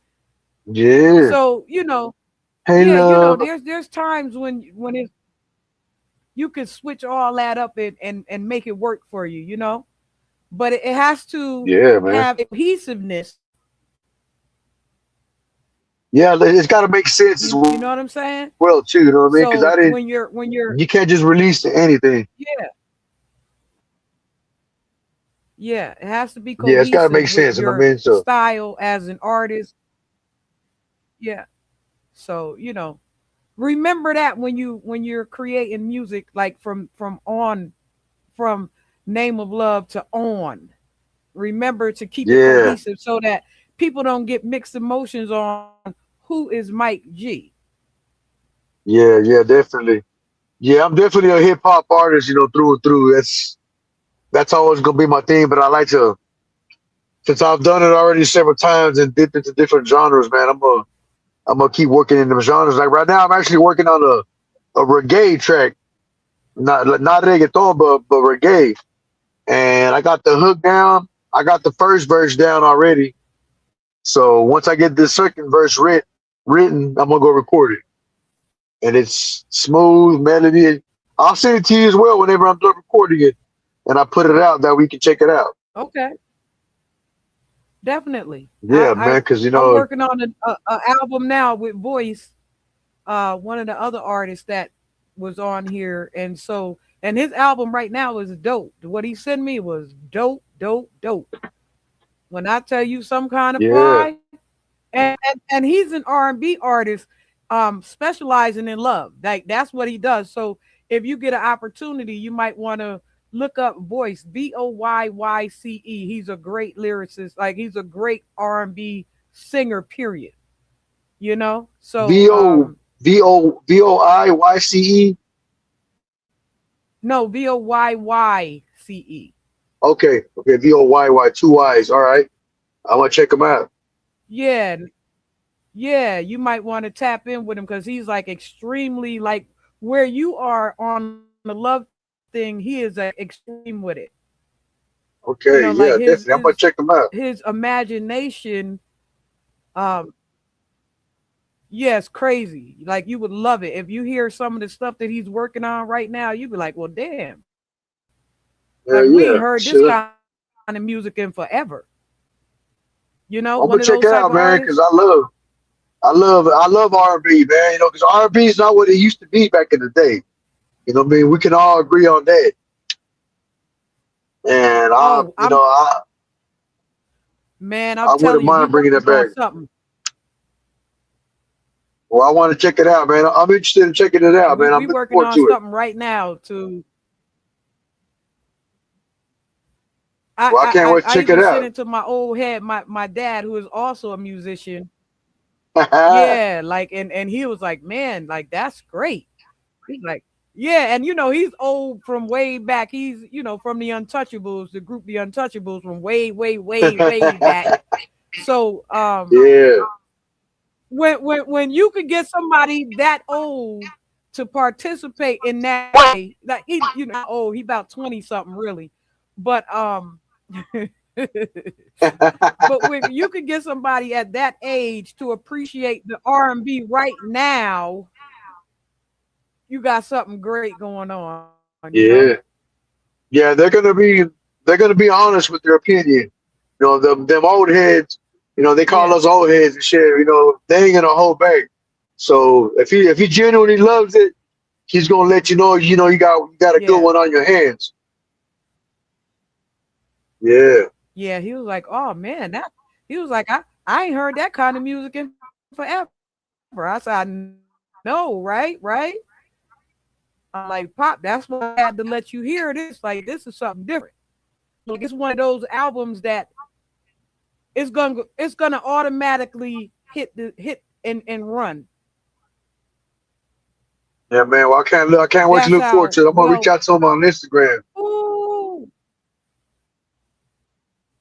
yeah. So Hey, yeah, love. there's times when you can switch all that up and make it work for you. But it has to Yeah, man. have cohesiveness. Yeah, it's got to make sense as You know what I'm saying? well too. You know what I mean? Because So when you're you can't just release anything. yeah, yeah, it has to be Yeah, it's got to cohesive make with sense. You know what your I mean? So style as an artist. Yeah. So, remember that when you're creating music, like from Name of Love to On. Remember to keep it yeah, cohesive so that people don't get mixed emotions on who is Mike G. yeah, definitely. Yeah, I'm definitely a hip hop artist. Through and through. That's always gonna be my thing. But I like to, since I've done it already several times and dipped into different genres, man. I'm gonna keep working in them genres. Like right now, I'm actually working on a reggae track, not reggaeton, but reggae. And I got the hook down. I got the first verse down already. So once I get the second verse written, I'm gonna go record it. And it's smooth melody. I'll send it to you as well whenever I'm done recording it, and I put it out that we can check it out. Okay, definitely. Yeah, man, because I'm working on a album now with Voice, one of the other artists that was on here, and his album right now is dope. What he sent me was dope, dope, dope. When I tell you some kind of yeah, fly, and he's an R&B artist, specializing in love. Like that's what he does. So if you get an opportunity, you might want to look up Voice, Voyyce. He's a great lyricist. Like he's a great R&B singer. Period. So V O VOIYCE. no, Voyyce. Okay, VOYY, two eyes. All right, I'm gonna check them out. Yeah, yeah, you might want to tap in with him because he's like extremely like where you are on the love thing. He is extreme with it. Okay, Like yeah, his definitely. I'm gonna check them out. his imagination. Um, yes, crazy. Like you would love it if you hear some of the stuff that he's working on right now. You'd be like, well, damn. Like Yeah, we ain't yeah. heard this Shit, kind of music in forever. One I'm of gonna those check it type of out, man, because artists. I love R&B, man. Because R&B is not what it used to be back in the day. You know what I mean? We can all agree on that. And Oh, I'm I wouldn't telling you, we mind bringing working it on back. something. Well, I want to check it out, man. I'm interested in checking it Yeah, out, we man. I'm we looking working forward on to it. something right now to Well, I can't wait to I check it even sent out. it to my old head, my dad, who is also a musician. Yeah, like and he was like, man, like that's great. He's like, yeah, and he's old from way back. He's from the Untouchables, the group the Untouchables from way, way, way, way back. So Yeah, when you could get somebody that old to participate in that way, like not old, he about 20 something really, but but when you could get somebody at that age to appreciate the R&B right now, you got something great going on, Yeah, yeah, they're gonna be honest with their opinion. Them old heads, they call Yeah, us old heads and shit. They ain't gonna hold back. So if he genuinely loves it, he's gonna let you know. You got a good yeah, one on your hands. Yeah, yeah. He was like, oh man, that he was like, I ain't heard that kind of music in forever. I said, I know, right? I'm like, Pop, that's why I had to let you hear this. Like, this is something different. Like, it's one of those albums that it's gonna automatically hit and run. yeah, man. Well, I can't wait to That's look forward how to it. I'm gonna reach well. out to him on Instagram. Ooh,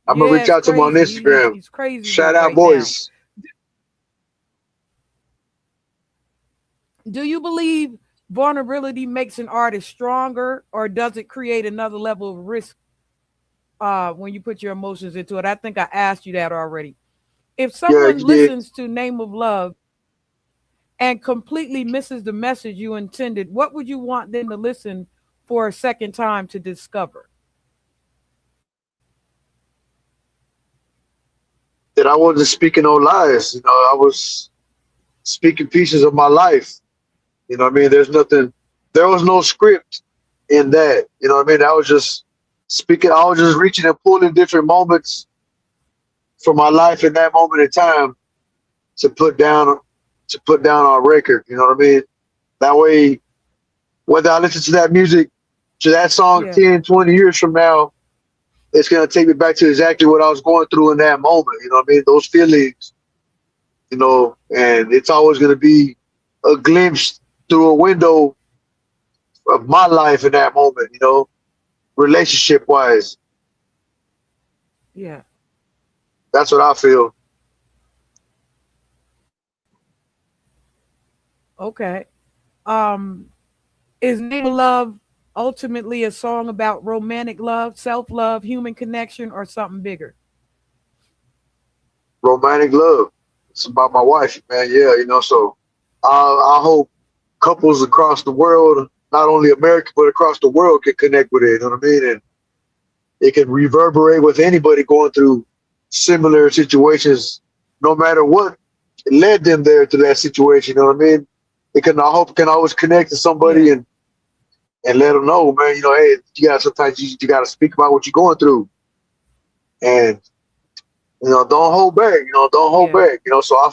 I'm gonna yeah, reach it's out to him on crazy. Instagram. He's crazy Shout good out, right now. boys. Do you believe vulnerability makes an artist stronger, or does it create another level of risk when you put your emotions into it? I think I asked you that already. If Yeah, someone you did. listens to Name of Love and completely misses the message you intended, what would you want them to listen for a second time to discover? That I wasn't speaking no lies. I was speaking pieces of my life. You know what I mean? There was no script in that. You know what I mean? I was just speaking, I was just reaching and pulling different moments from my life in that moment in time to put down on record. You know what I mean? That way, whether I listen to that music, to that song Yeah, 10, 20 years from now, it's gonna take me back to exactly what I was going through in that moment. You know what I mean? Those feelings, and it's always gonna be a glimpse through a window of my life in that moment, relationship wise. yeah. That's what I feel. Okay. Um, is Name of Love ultimately a song about romantic love, self love, human connection, or something bigger? Romantic love. It's about my wife, man. Yeah, so I hope couples across the world, not only America, but across the world can connect with it. You know what I mean? And it can reverberate with anybody going through similar situations, no matter what led them there to that situation. You know what I mean? I hope it can always connect to somebody Yeah, and let them know, man. Hey, sometimes you got to speak about what you're going through, and don't hold back. Don't hold yeah, back. So I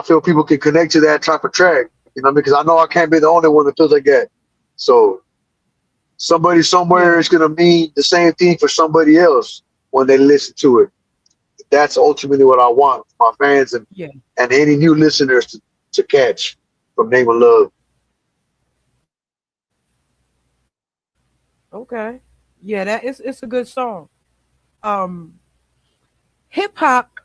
feel people can connect to that type of track. Because I know I can't be the only one that feels like that. So somebody somewhere yeah, is gonna mean the same thing for somebody else when they listen to it. That's ultimately what I want for my fans yeah. and any new listeners to catch from Name of Love. Okay. Yeah, it's a good song. Um, Hip hop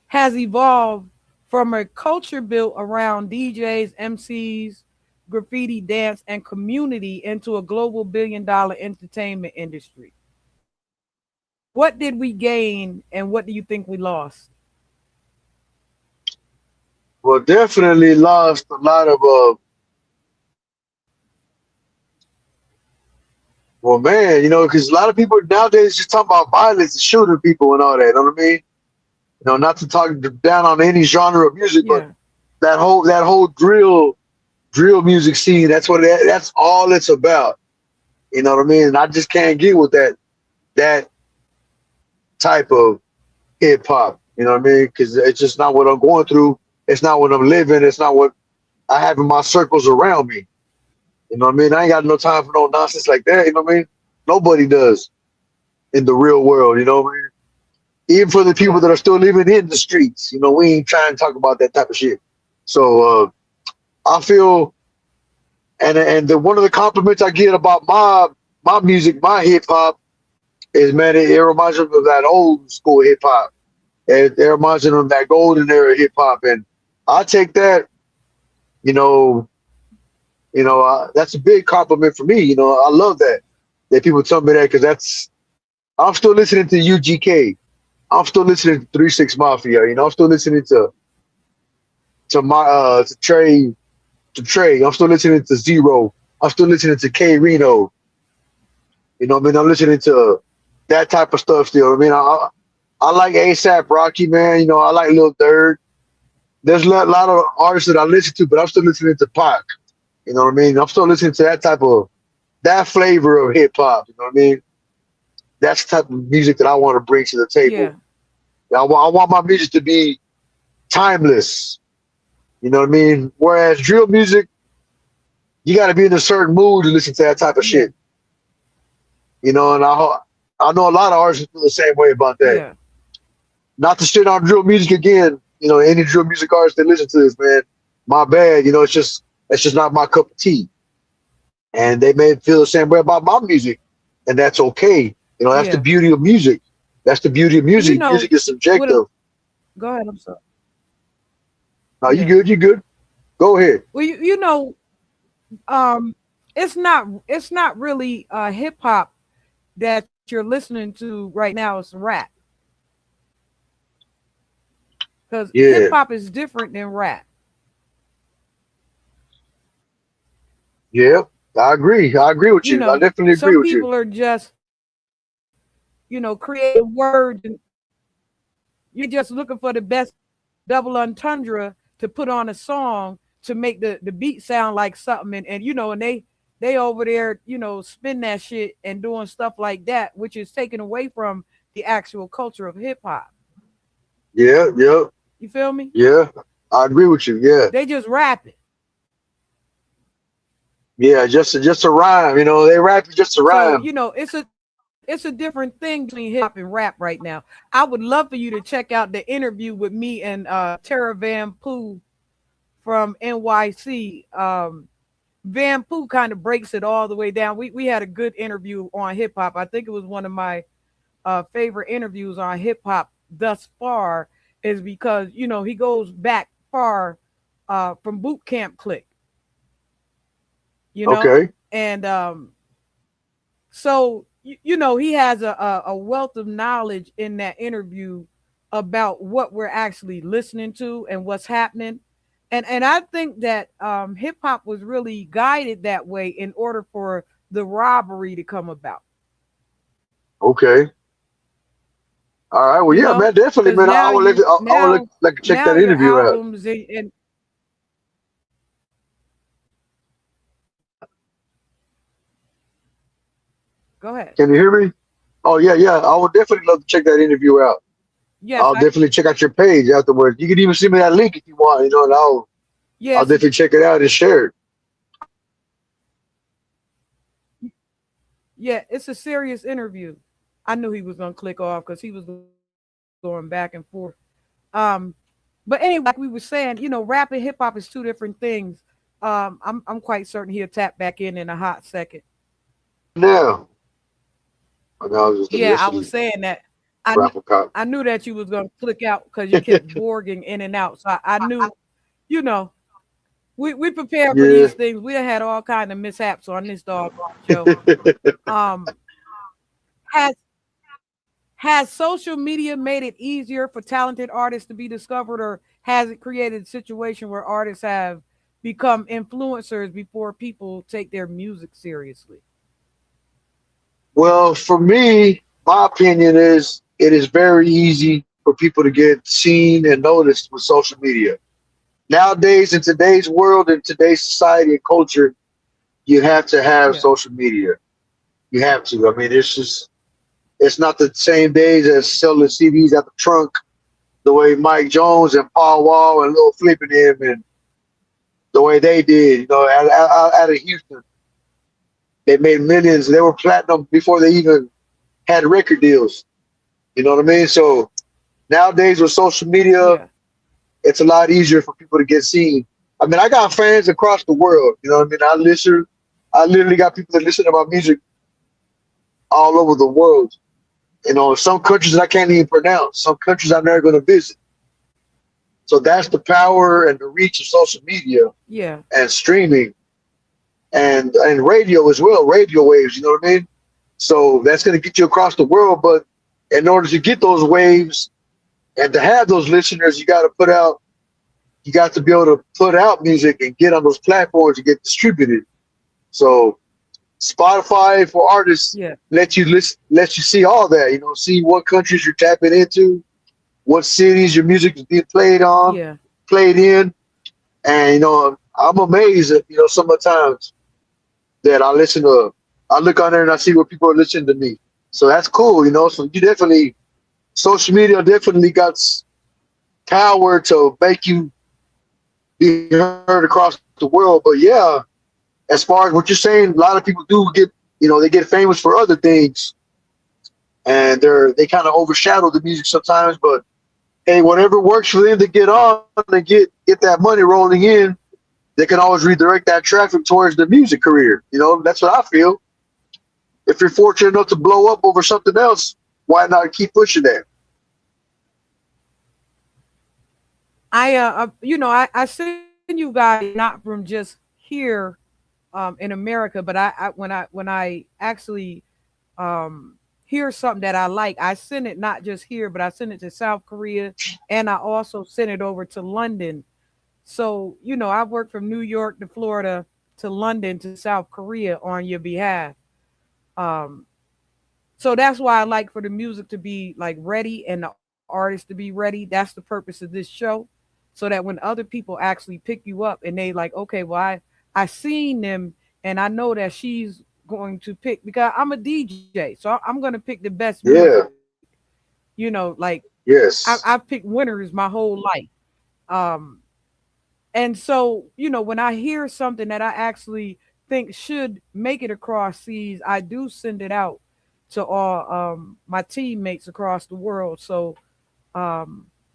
has evolved from a culture built around DJs, MCs, graffiti dance, and community into a global billion-dollar entertainment industry. What did we gain and what do you think we lost? Well, definitely lost a lot of well, man, because a lot of people nowadays just talk about violence and shooting people and all that. You know what I mean? Not to talk down on any genre of music, but Yeah, that whole drill music scene. That's all it's about. You know what I mean? And I just can't get with that type of hip hop. You know what I mean? Because it's just not what I'm going through. It's not what I'm living. It's not what I have in my circles around me. You know what I mean? I ain't got no time for no nonsense like that. You know what I mean? Nobody does in the real world. You know what I mean? Even for the people yeah, that are still living in the streets, we ain't trying to talk about that type of shit. So I feel, one of the compliments I get about my music, my hip hop, is, man, it reminds me of that old school hip hop. It reminds them of that golden era hip hop, and I take that, you know, that's a big compliment for me. I love that people tell me that because I'm still listening to UGK. I'm still listening to 36 Mafia. I'm still listening to Trey. I'm still listening to Zero. I'm still listening to K Reno. I'm listening to that type of stuff still. I like ASAP Rocky, man. I like Lil Durk. There's a lot of artists that I listen to, but I'm still listening to Pac. You know what I mean? I'm still listening to that flavor of hip hop. You know what I mean? That's the type of music that I want to bring to the Yeah. table. I want my music to be timeless. You know what I mean? Whereas drill music, you got to be in a certain mood to listen to that type of Yeah. shit. And I know a lot of artists feel the same way about that. Yeah. Not to shit on drill music again. Any drill music artists that listen to this, man, my bad. It's just not my cup of tea. And they may feel the same way about my music, and that's okay. That's the Yeah. beauty of music. That's the beauty of Well, music. Music is with a, subjective. go ahead. I'm sorry. No, you Yeah. good. You good. Go ahead. Well, it's not really hip hop that you're listening to right now. It's rap, because hip Yeah. hop is different than rap. Yeah. I agree. I agree with you. I definitely agree Some with you. people are just creative words, and you're just looking for the best double entendre to put on a song to make the beat sound like something, and they over there spin that shit and doing stuff like that, which is taken away from the actual culture of hip hop. Yeah. Yeah. You feel me? Yeah. I agree with you. Yeah. They just rap it. Yeah. Just a rhyme. They rap it just a So rhyme. it's a different thing between hip hop and rap right now. I would love for you to check out the interview with me and Tara Van Poo from NYC. Van Poo kind of breaks it all the way down. We had a good interview on hip hop. I think it was one of my favorite interviews on hip hop thus far, is because he goes back far from Boot Camp Click, you know, Okay. and so he has a wealth of knowledge in that interview about what we're actually listening to and what's happening. And I think that hip hop was really guided that way in order for the robbery to come about. Okay. All right. Well, You yeah, know, man. Definitely, because man. I would like to check now that your interview out. albums and go ahead. Can you hear me? Oh yeah, yeah. I would definitely love to check that interview out. Yes, I'll definitely check out your page afterwards. You can even send me that link if you want. And I'll yes, definitely check it out and share it. yeah. It's a serious interview. I knew he was gonna click off because he was going back and forth. Um, but anyway, like we were saying, rap and hip hop is two different things. I'm quite certain he'll tap back in a hot second. Now, I was just Yeah, I listening. was saying that. I Rapper cop. I knew that you was gonna click out because you kept borging in and out. So I knew, you know, we prepared for Yeah. these things. We done had all kind of mishaps on this dog show. Um, has has social media made it easier for talented artists to be discovered, or has it created a situation where artists have become influencers before people take their music seriously? Well, for me, my opinion is it is very easy for people to get seen and noticed with social media. Nowadays, in today's world, in today's society and culture, you have to have Yeah, social media. You have to. I mean, it's not the same days as selling CDs at the trunk the way Mike Jones and Paul Wall and Lil Flip and him and the way they did, out of Houston. They made millions. They were platinum before they even had record deals. You know what I mean? So nowadays with social media, yeah, it's a lot easier for people to get seen. I mean, I got fans across the world. You know what I mean? I literally got people that listen to my music all over the world. You know, some countries I can't even pronounce. Some countries I'm never going to visit. So that's the power and the reach of social media Yeah. and streaming and radio as well, radio waves. You know what I mean? So that's going to get you across the world. But in order to get those waves and to have those listeners, you got to put out. You got to be able to put out music and get on those platforms and get distributed. So Spotify for artists Yeah. lets you see all that. You know, see what countries you're tapping into, what cities your music is being Yeah. played in, and you know, I'm amazed at some of the times that I look on there and I see what people are listening to me. So that's cool. You know, so you definitely social media definitely got power to make you be heard across the world. But yeah, as far as what you're saying, a lot of people do get, they get famous for other things, and they kind of overshadow the music sometimes. But hey, whatever works for them to get on and get that money rolling in, they can always redirect that traffic towards the music career. You know, that's what I feel. If you're fortunate enough to blow up over something else, why not keep pushing that? I send you guys not from just here in America, but when I actually hear something that I like, I send it not just here, but I send it to South Korea, and I also send it over to London. So, I've worked from New York to Florida to London to South Korea on your behalf. Um, so that's why I like for the music to be like ready and the artist to be ready. That's the purpose of this show. So that when other people actually pick you up and they like, okay, well, I seen them and I know that she's going to pick because I'm a DJ, so I'm going to pick the best music. Yeah. Like I've Yes. picked winners my whole life. Um, and so, when I hear something that I actually think should make it across seas, I do send it out to all my teammates across the world. So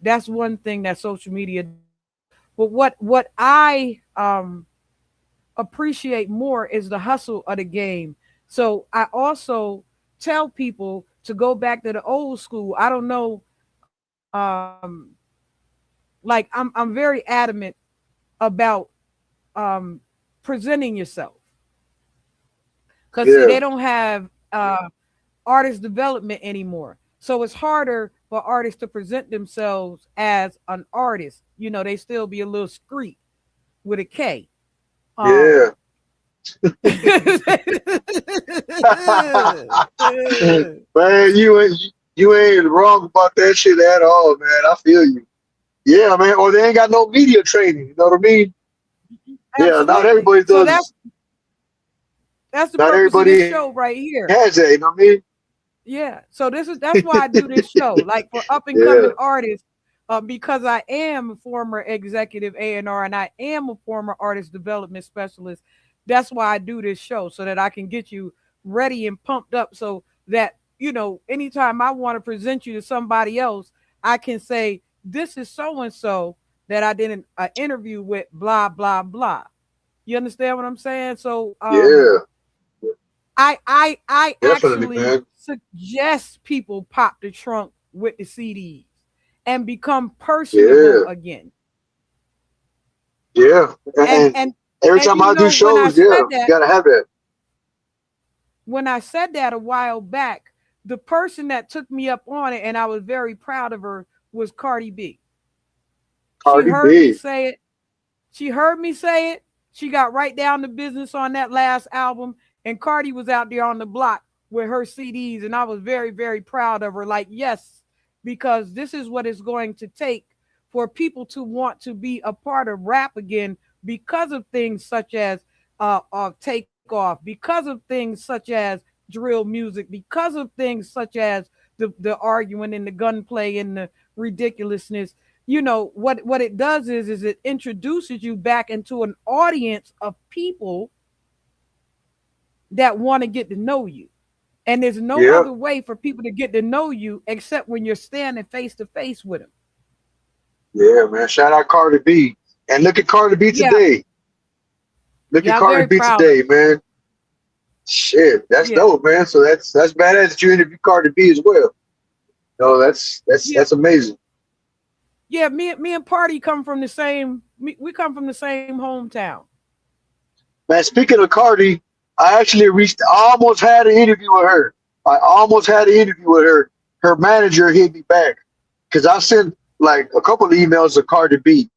that's one thing that social media does. But what I appreciate more is the hustle of the game. So I also tell people to go back to the old school. I don't know, like I'm very adamant about um presenting yourself. Cause see, Yeah. they don't have artist development anymore. So it's harder for artists to present themselves as an artist. They still be a little street with a K. Yeah. Um Man, you ain't wrong about that shit at all, man. I feel you. Yeah, man. Or they ain't got no media training. You know what I mean? Yeah. Not Absolutely. everybody So does. that's the Not purpose of this everybody show right here. has that. You know what I mean? Yeah. So that's why I do this show, like for up and Yeah. coming artists, because I am a former executive A&R and I am a former artist development specialist. That's why I do this show so that I can get you ready and pumped up, so that anytime I want to present you to somebody else, I can say this is so and so that I did an interview with blah blah blah. You understand what I'm saying? So Yeah. I Definitely, actually man. suggest people pop the trunk with the CDs and become personable Yeah. again. Yeah. And And and every and time I do when I shows, yeah, said you that, gotta have that. a while back, the person that took me up on it and I was very proud of her was Cardi B. She Cardi heard me B. say it. She heard me say it. She got right down to business on that last album. And Cardi was out there on the block with her CDs. And I was very, very proud of her. Like, yes, because this is what it's going to take for people to want to be a part of rap again because of things such as Takeoff, because of things such as drill music, because of things such as the arguing and the gunplay and the ridiculousness. What it does is it introduces you back into an audience of people that want to get to know you. And there's no Yeah. other way for people to get to know you except when you're standing face to face with them. Yeah, man. Shout out Cardi B. And look at Cardi B Yeah, today. Look at yeah, I'm Cardi very B proud of today, man. Shit, that's Yeah, dope, man. So that's badass that you interview Cardi B as well. No, yeah, that's amazing. yeah. Me and Party come from the same. We come from the same hometown. Man, speaking of Cardi, I almost had an interview with her. I almost had an interview with her. Her manager hit me back because I sent like a couple of emails to Cardi B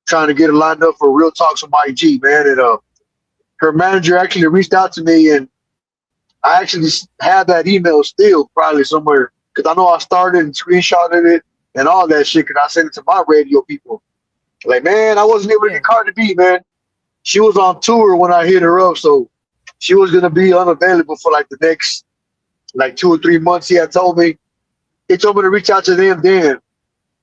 trying to get her lined up for Real Talks on my IG, man. And her manager actually reached out to me, and I actually have that email still probably somewhere because I know I started and screenshotted it and all that shit because I sent it to my radio people. Like, man, I wasn't able to get Yeah, Cardi B, man. She was on tour when I hit her up, so she was gonna be unavailable for like the next like 2 or 3 months. He had told me. He told me to reach out to them then,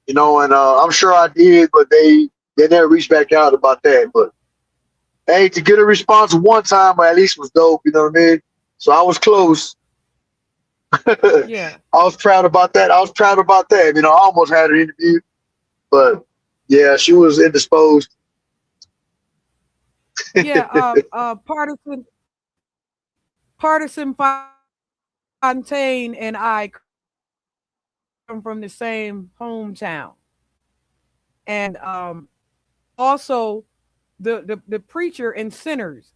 and I'm sure I did, but they never reached back out about that. But hey, to get a response one time at least was dope. You know what I mean? So I was close. I yeah, was proud about that. I was proud about that. I almost had an interview, but yeah, she was indisposed. yeah. Partisan Fontaine and I come from the same hometown, and also the preacher and sinners.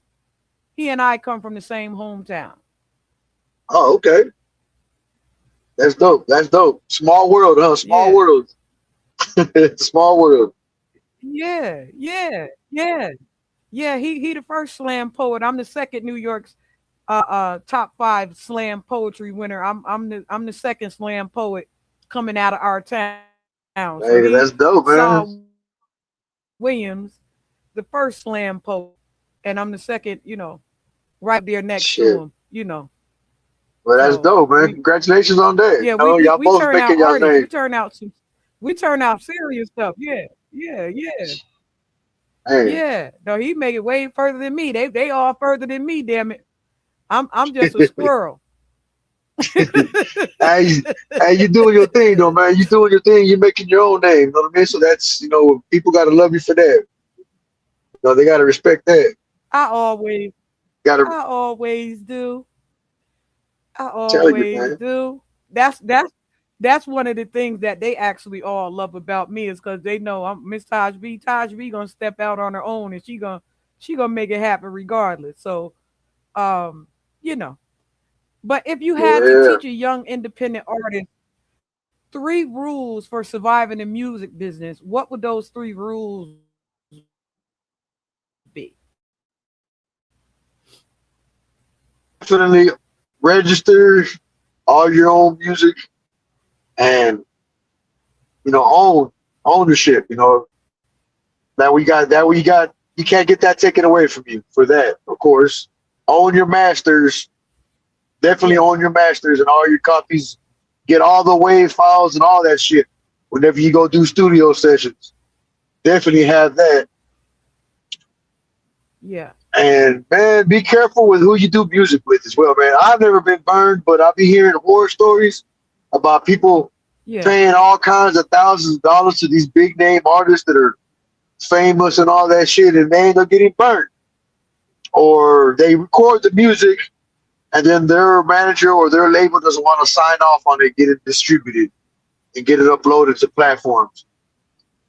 He and I come from the same hometown. Oh, okay. That's dope. That's dope. Small world, huh? Small Yeah, world. Small world. yeah. Yeah, he the first slam poet. I'm the second New York's top 5 slam poetry winner. I'm the second slam poet coming out of our town. So Hey, he that's dope, man. saw Williams, the first slam poet, and I'm the second, right there next to Shit. him. Well, that's So dope, man. we Congratulations on that. yeah, Y'all we both turn out making y'all artists. name. We turn out serious stuff. Yeah. Hey, Yeah. No, he make it way further than me. They all further than me, damn it. I'm just a squirrel. hey, hey, you doing your thing though, man. You doing your thing. You making your own name. You know what I mean? So that's people got to love you for that. They got to respect that. I always Got to I always do. I tell you, always man. do. That's one of the things that they actually all love about me is because they know I'm Miss Taj B. Taj B gonna step out on her own and she gonna make it happen regardless. So um, you know. But if you had to Yeah. teach a young independent artist 3 rules for surviving the music business, what would those 3 rules be? Definitely register all your own music and own ownership. That we got. You can't get that taken away from you for that. Of course, own your masters. Definitely Yeah, own your masters and all your copies. Get all the wave files and all that shit. Whenever you go do studio sessions, definitely have that. yeah, And man, be careful with who you do music with as well, man. I've never been burned, but I'll be hearing horror stories about people yeah, paying all kinds of thousands of dollars to these big name artists that are famous and all that shit, and they end up getting burnt. Or they record the music, and then their manager or their label doesn't want to sign off on it, get it distributed, and get it uploaded to platforms.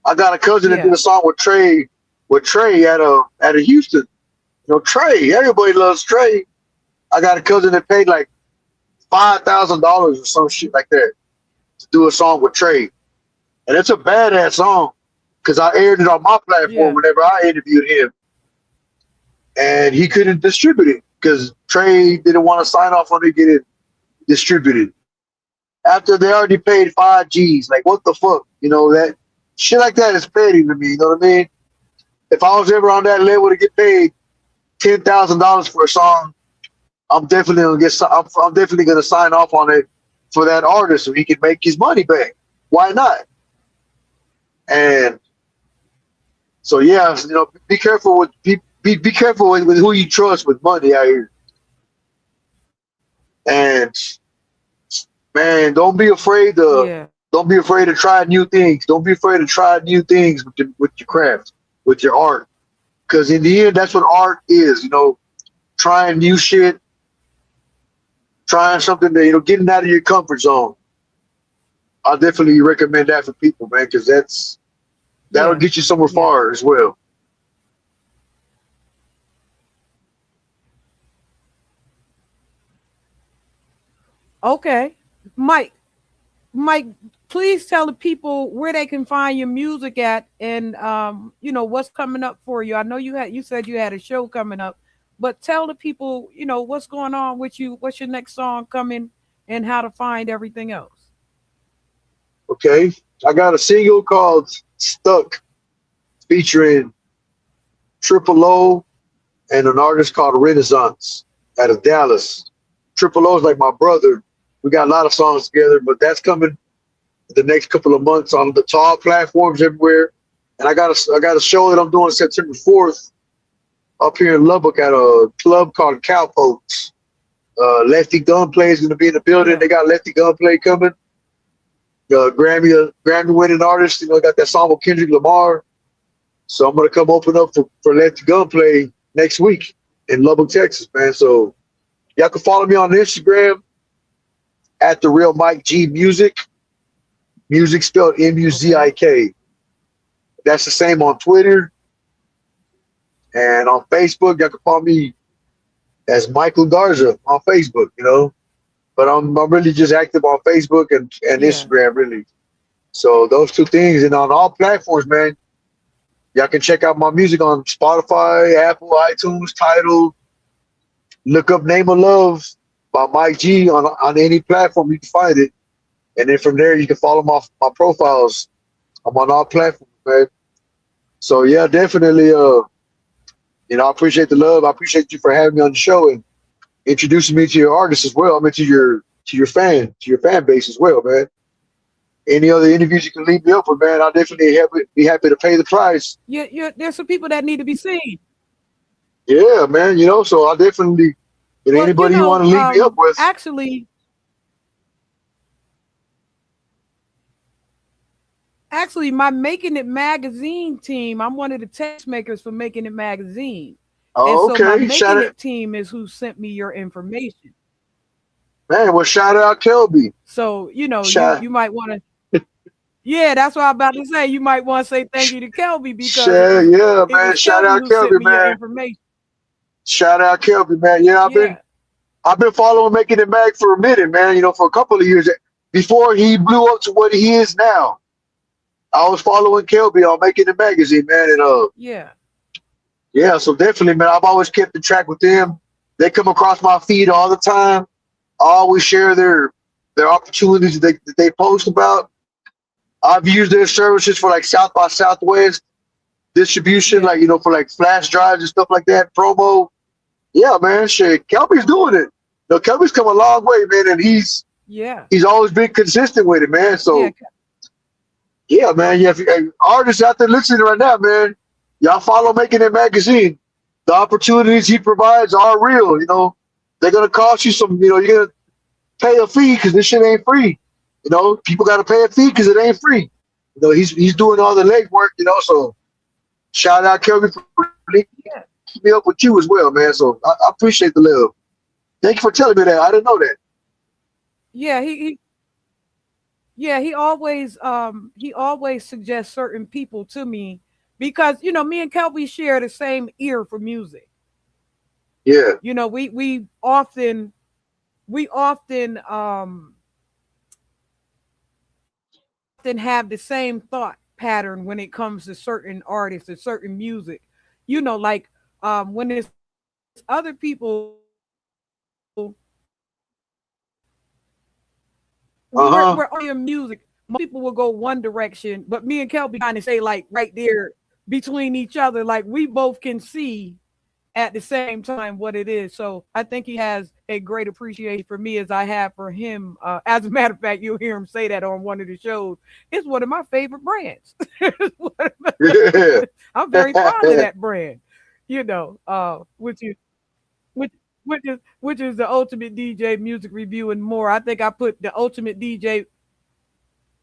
I got a cousin that did yeah, a song with Trey at a Houston. Trey, everybody loves Trey. I got a cousin that paid like $5,000 or some shit like that to do a song with Trey, and it's a badass song because I aired it on my platform yeah, whenever I interviewed him, and he couldn't distribute it because Trey didn't want to sign off on it, get it distributed after they already paid 5 G's. Like, what the fuck? That shit like that is petty to me. You know what I mean? If I was ever on that level to get paid $10,000 for a song, I'm definitely gonna get. I'm definitely gonna sign off on it for that artist so he can make his money back. Why not? And so yeah, be careful with be careful with who you trust with money out here. And man, yeah, don't be afraid to try new things. Don't be afraid to try new things with your craft, with your art. Because in the end, that's what art is. Trying new shit, trying something that getting out of your comfort zone. I definitely recommend that for people, man, because that'll Yeah, get you somewhere yeah. far as well. Okay, Mike. Mike, please tell the people where they can find your music at, and what's coming up for you. I know you said you had a show coming up, but tell the people what's going on with you. What's your next song coming, and how to find everything else. Okay, I got a single called "Stuck" featuring Triple O and an artist called Renaissance out of Dallas. Triple O is like my brother. We got a lot of songs together, but that's coming the next couple of months on the tall platforms everywhere. And I got a show that I'm doing September 4th up here in Lubbock at a club called Cowpokes. Lefty Gunplay is going to be in the building. Yeah, They got Lefty Gunplay coming. Grammy winning artist. Got that song with Kendrick Lamar. So I'm gonna come open up for Lefty Gunplay next week in Lubbock, Texas, man. So y'all can follow me on Instagram at the real Mike G Music. Music spelled okay. Muzik. That's the same on Twitter and on Facebook. Y'all can follow me as Michael Garza on Facebook. But I'm really just active on Facebook and Yeah, Instagram, really. So those two things, and on all platforms, man. Y'all can check out my music on Spotify, Apple, iTunes, Tidal. Look up "Name of Love" by Mike G on any platform you can find it, and then from there you can follow my profiles. I'm on all platforms, man. So yeah, definitely. I appreciate the love. I appreciate you for having me on the show and introducing me to your artists as well. I mean, to your fan base as well, man. Any other interviews you can leave me up with, man, I'll definitely be happy to pay the price. there's some people that need to be seen. Yeah, man. So I definitely, Well, anybody you want to leave me up with. actually, my Making It magazine team, I'm one of the text makers for Making It magazine. And Oh, so my okay. Making It team is who sent me your information. Man. Well, shout out Kelby. So, Shout, you might want to, yeah, that's what I'm about to say. You might want to say thank you to Kelby because it shout, was yeah, it man. was Shout Kelby out who sent Kelby, me your man. information. Shout out Kelby, man. Yeah, Yeah. I've been following Making It Mag for a minute, man. For a couple of years before he blew up to what he is now. I was following Kelby on Making It magazine, man, and Yeah. yeah, so definitely, man. I've always kept in track with them. They come across my feed all the time. I always share their opportunities that they post about. I've used their services for like South by Southwest distribution, Yeah. like for like flash drives and stuff like that, promo. Yeah, man, shit, Kelby's doing it. No, Kelby's come a long way, man, and Yeah. he's always been consistent with it, man. Yeah. So yeah, man, yeah, if artists out there listening right now, man, y'all follow Making It magazine. The opportunities he provides are real. They're gonna cost you some. You're gonna pay a fee because this shit ain't free. People got to pay a fee because it ain't free. He's doing all the legwork. So shout out Kelby for linking Yeah. me up with you as well, man. So I appreciate the love. Thank you for telling me that. I didn't know that. Yeah. He always suggests certain people to me because me and Kelby share the same ear for music. Yeah. We often have the same thought pattern when it comes to certain artists and certain music. Like when there's other people, we're Uh huh. all in music. Most people will go one direction, but me and Kelby kind of say like right there between each other, like we both can see at the same time what it is. So I think he has a great appreciation for me as I have for him. As a matter of fact, you'll hear him say that on one of the shows. It's one of my favorite brands. Yeah. I'm very fond of that brand, which which is the ultimate DJ music review and more. I think I put the ultimate DJ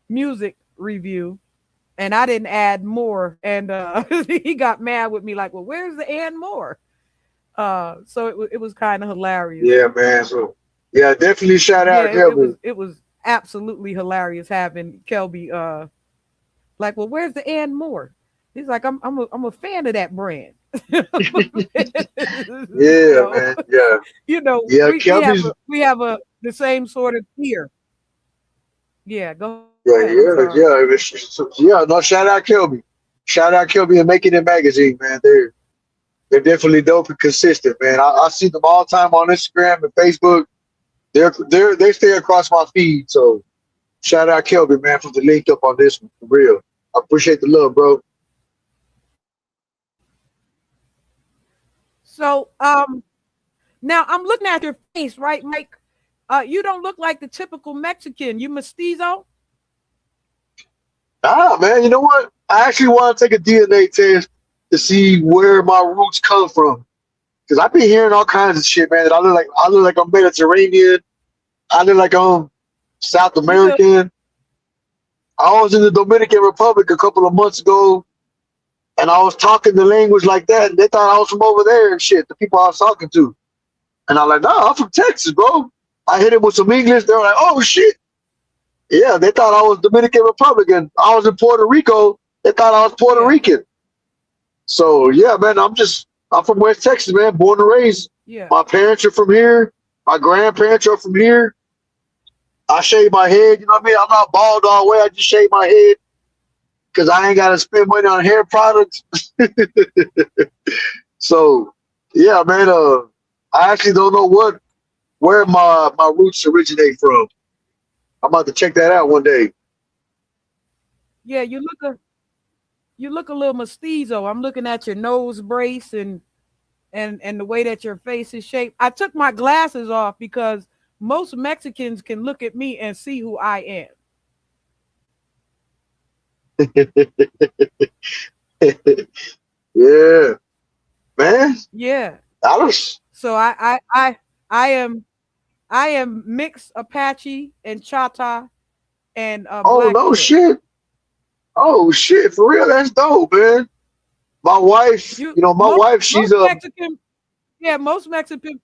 music review and I didn't add more. And he got mad with me like, well, where's the and more? So it was kind of hilarious. Yeah, man. So Yeah, definitely shout Yeah, out Kelby. it was absolutely hilarious having Kelby like, well, where's the and more? He's like, I'm a fan of that brand. Yeah, So, man. Yeah. Yeah, Kelby's we have a the same sort of fear. Yeah, go ahead. I'm yeah, sorry. yeah, yeah. Yeah, no, shout out Kelby. Shout out Kelby and Making It Magazine, man. They're definitely dope and consistent, man. I see them all the time on Instagram and Facebook. They stay across my feed. So shout out Kelby, man, for the link up on this one. For real. I appreciate the love, bro. So now I'm looking at your face, right, Mike? You don't look like the typical Mexican. You mestizo? Ah, man, you know what? I actually want to take a DNA test to see where my roots come from. Cause I've been hearing all kinds of shit, man. That I look like I'm Mediterranean. I look like I'm South You do. American. I was in the Dominican Republic a couple of months ago, and I was talking the language like that, and they thought I was from over there and shit. The people I was talking to, and I'm like, nah, I'm from Texas, bro. I hit it with some English. They were like, oh shit, yeah. They thought I was Dominican Republic, and I was in Puerto Rico. They thought I was Puerto Yeah, Rican. So yeah, man, I'm from West Texas, man, born and raised. yeah, My parents are from here. My grandparents are from here. I shave my head, you know what I mean? I'm not bald all the way. I just shave my head because I ain't got to spend money on hair products. So, yeah, man. I actually don't know where my roots originate from. I'm about to check that out one day. yeah. You look a little mestizo. I'm looking at your nose brace and the way that your face is shaped. I took my glasses off because most Mexicans can look at me and see who I am. Yeah, man. Yeah. I don't. So I am I am mixed Apache and Chata and Oh no, Blackfoot. shit. Oh shit, for real. That's dope, man. My wife, You my wife, she's most a Mexican, yeah, most Mexican.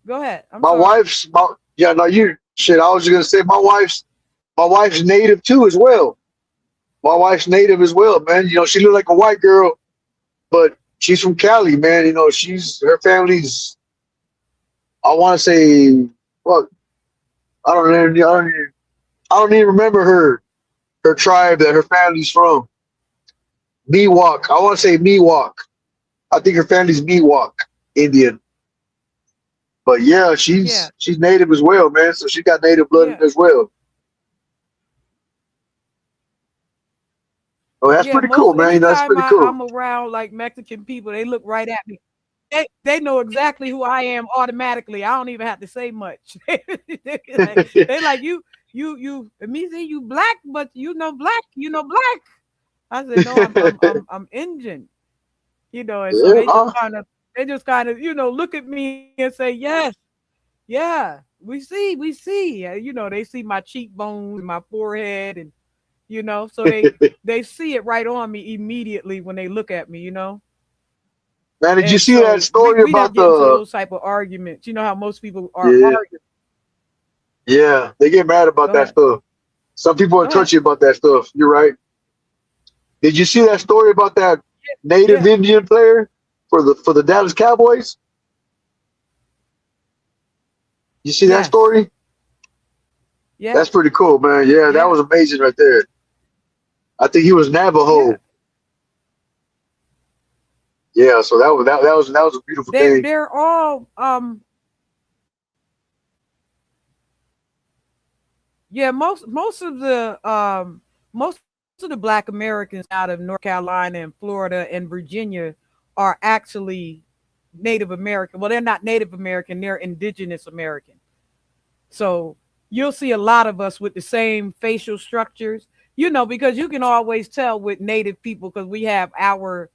Go ahead. I'm my sorry. wife's my yeah. No, you shit. I was just gonna say my wife's native too as well. My wife's native as well, man. She look like a white girl, but she's from Cali, man. She's her family's. I want to say, well, I don't even remember her tribe that her family's from. Miwok. I want to say Miwok. I think her family's Miwok Indian. But yeah, Yeah, she's native as well, man. So she got native blood yeah, as well. Oh, that's yeah. pretty Most cool, man. That's anytime pretty cool. I'm around like Mexican people, they look right at me. They know exactly who I am automatically. I don't even have to say much. They like you me say you black, but you know black. I said no, I'm Indian. And so Yeah, huh? they just kind of look at me and say yes, yeah, we see. They see my cheekbones and my forehead, and so they see it right on me immediately when they look at me. Man, did you And see that so story we don't about get into the? those type of arguments. You know how most people are Yeah, arguing. yeah, they get mad about Go that ahead. stuff. Some people are Go ahead. touchy about that stuff. You're right. Did you see that story about that native Yeah. Indian player for the Dallas Cowboys? You see that Yes. story? That's Yes. pretty cool, man. Yeah, that Yeah. was amazing right there. I think he was Yeah. Navajo. Yeah, so that was a beautiful thing. They're all yeah, most of the black Americans out of North Carolina and Florida and Virginia are actually Native American. Well, they're not Native American, they're indigenous American. So you'll see a lot of us with the same facial structures, because you can always tell with native people because we have our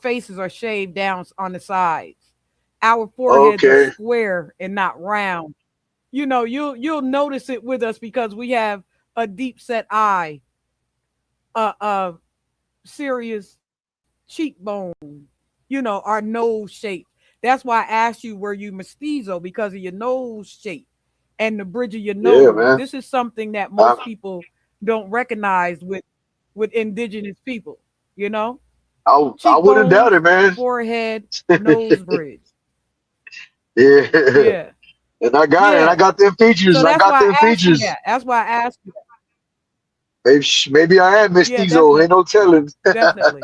faces are shaved down on the sides. Our foreheads are Okay. square and not round. You'll notice it with us because we have a deep set eye, a serious cheekbone, our nose shape. That's why I asked you were you mestizo because of your nose shape and the bridge of your Yeah, nose. man. This is something that I, most people don't recognize with indigenous people. You know, I wouldn't doubt cheekbones, it, man. forehead, nose bridge. Yeah. Yeah, And I got it. And I yeah. got them features. So I that's got why them I asked you features. that. That's why I asked you that. Maybe I am Yeah, mestizo. Ain't definitely, no telling. definitely.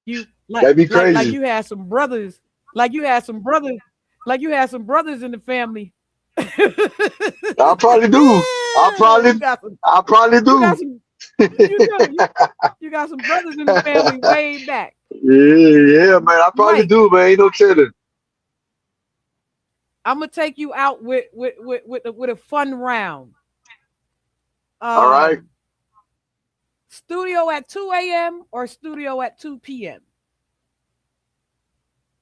You That'd be like crazy. you had some brothers, like you had some brothers, like you had some brothers in the family. I probably do. I probably, you got some, I probably you got do. some, you do, you got some brothers in the family way back. Yeah, man. I probably Mike, do, man. Ain't no telling. I'm gonna take you out with a fun round. All right. Um, studio at 2 a.m. or studio at 2 p.m.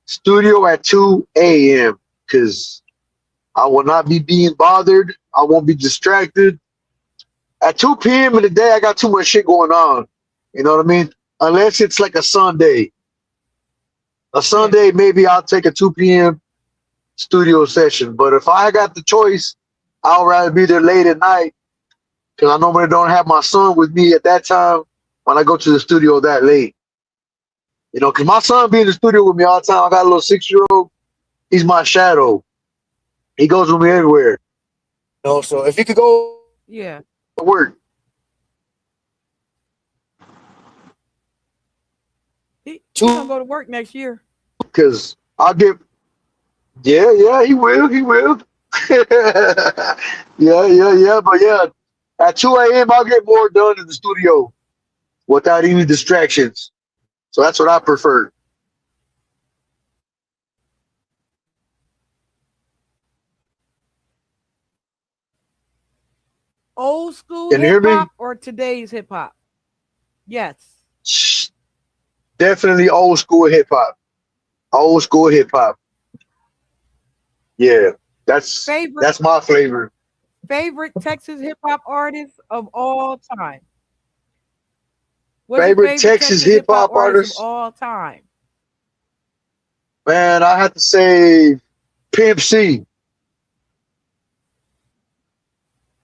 Studio at 2 a.m. because I will not be being bothered. I won't be distracted. At 2 p.m. in the day, I got too much shit going on. You know what I mean? Unless it's like a Sunday. A Yeah, Sunday, maybe I'll take a 2 p.m. studio session. But if I got the choice, I'll rather be there late at night because I normally don't have my son with me at that time when I go to the studio that late. You know, because my son be in the studio with me all the time. I got a little 6-year-old. He's my shadow. He goes with me everywhere. You know, so if he could go yeah. to work, He gonna too, go to work next year. because I'll get, yeah, he will. Yeah. But yeah, at 2 a.m., I'll get more done in the studio without any distractions. So that's what I prefer. Old school Can you hip hear me? hop or today's hip hop? Yes. Definitely old school hip hop. Old school hip hop. Yeah, Favorite that's my flavor. favorite Texas hip hop artist of all time. What's your Favorite favorite Texas Texas hip hip hop hop artist of artist? all time? Man, I have to say Pimp C.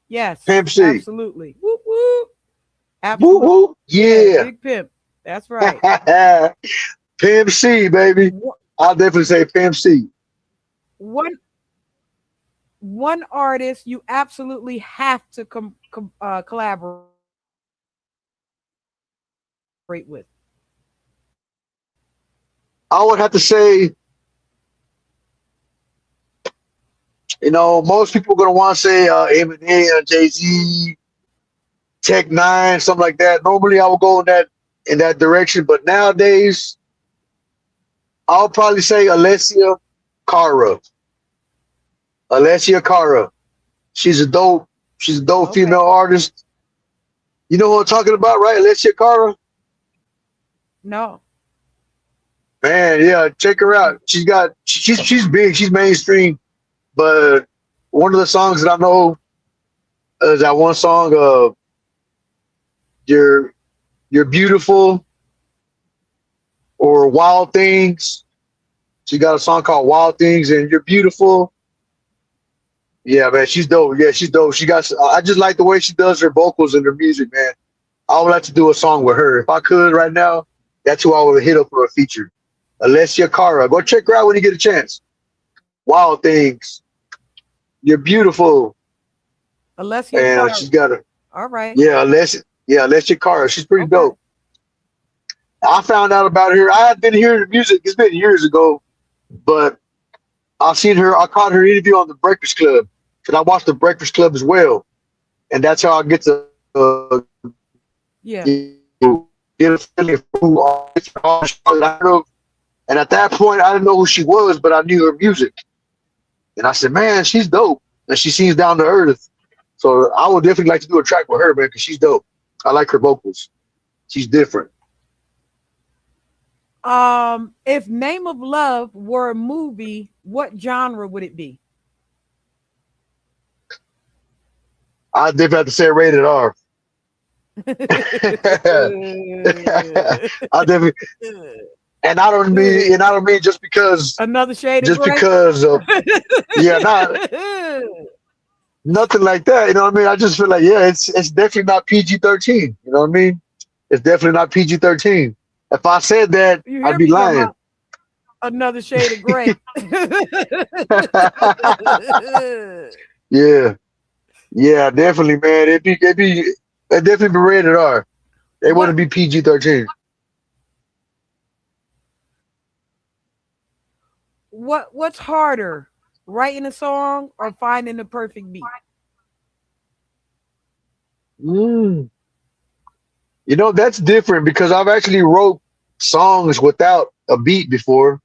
Yes, Pimp C. absolutely. Whoop whoop. Woo Absolutely. woo. Yeah, Yeah. Big Pimp. That's right. Pimp C, baby. Wha- I'll definitely say Pimp C. One one artist you absolutely have to collaborate with. I would have to say, most people are gonna want to say Eminem, Jay Z, Tech Nine, something like that. Normally, I would go in that direction, but nowadays, I'll probably say Alessia Cara. Alessia Cara. She's a dope. She's a dope Okay. female artist. You know what I'm talking about, right? Alessia Cara. No. Man, yeah, check her out. She's big. She's mainstream. But one of the songs that I know is that one song, "You're You're Beautiful" or "Wild Things." She got a song called "Wild Things" and "You're Beautiful." Yeah, man, she's dope. Yeah, she's dope. I just like the way she does her vocals and her music, man. I would like to do a song with her if I could right now. That's who I would hit up for a feature. Alessia Cara. Go check her out when you get a chance. "Wild Things." "You're Beautiful." Alessia And Cara. she's got a All right. Alessia Cara. She's pretty Okay. dope. I found out about her. I had been hearing the music. It's been years ago, but I seen her. I caught her interview on the Breakfast Club because I watched the Breakfast Club as well, and that's how I get to Yeah. get a feeling for all the shows that I heard of. And at that point, I didn't know who she was, but I knew her music, and I said, "Man, she's dope," and she seems down to earth. So I would definitely like to do a track with her, man, because she's dope. I like her vocals. She's different. If Name of Love were a movie, what genre would it be? I definitely have to say rated R. I definitely And I don't mean Another shade of just gray. because of yeah, not nothing like that. You know what I mean? I just feel like yeah, it's definitely not PG-13. You know what I mean? It's definitely not PG-13. If I said that, You I'd hear be me talking lying. about another shade of gray? Yeah, yeah, definitely, man. It definitely be rated R. It what wouldn't be PG-13. what's harder, writing a song or finding the perfect beat? Mm. You know, that's different because I've actually wrote songs without a beat before,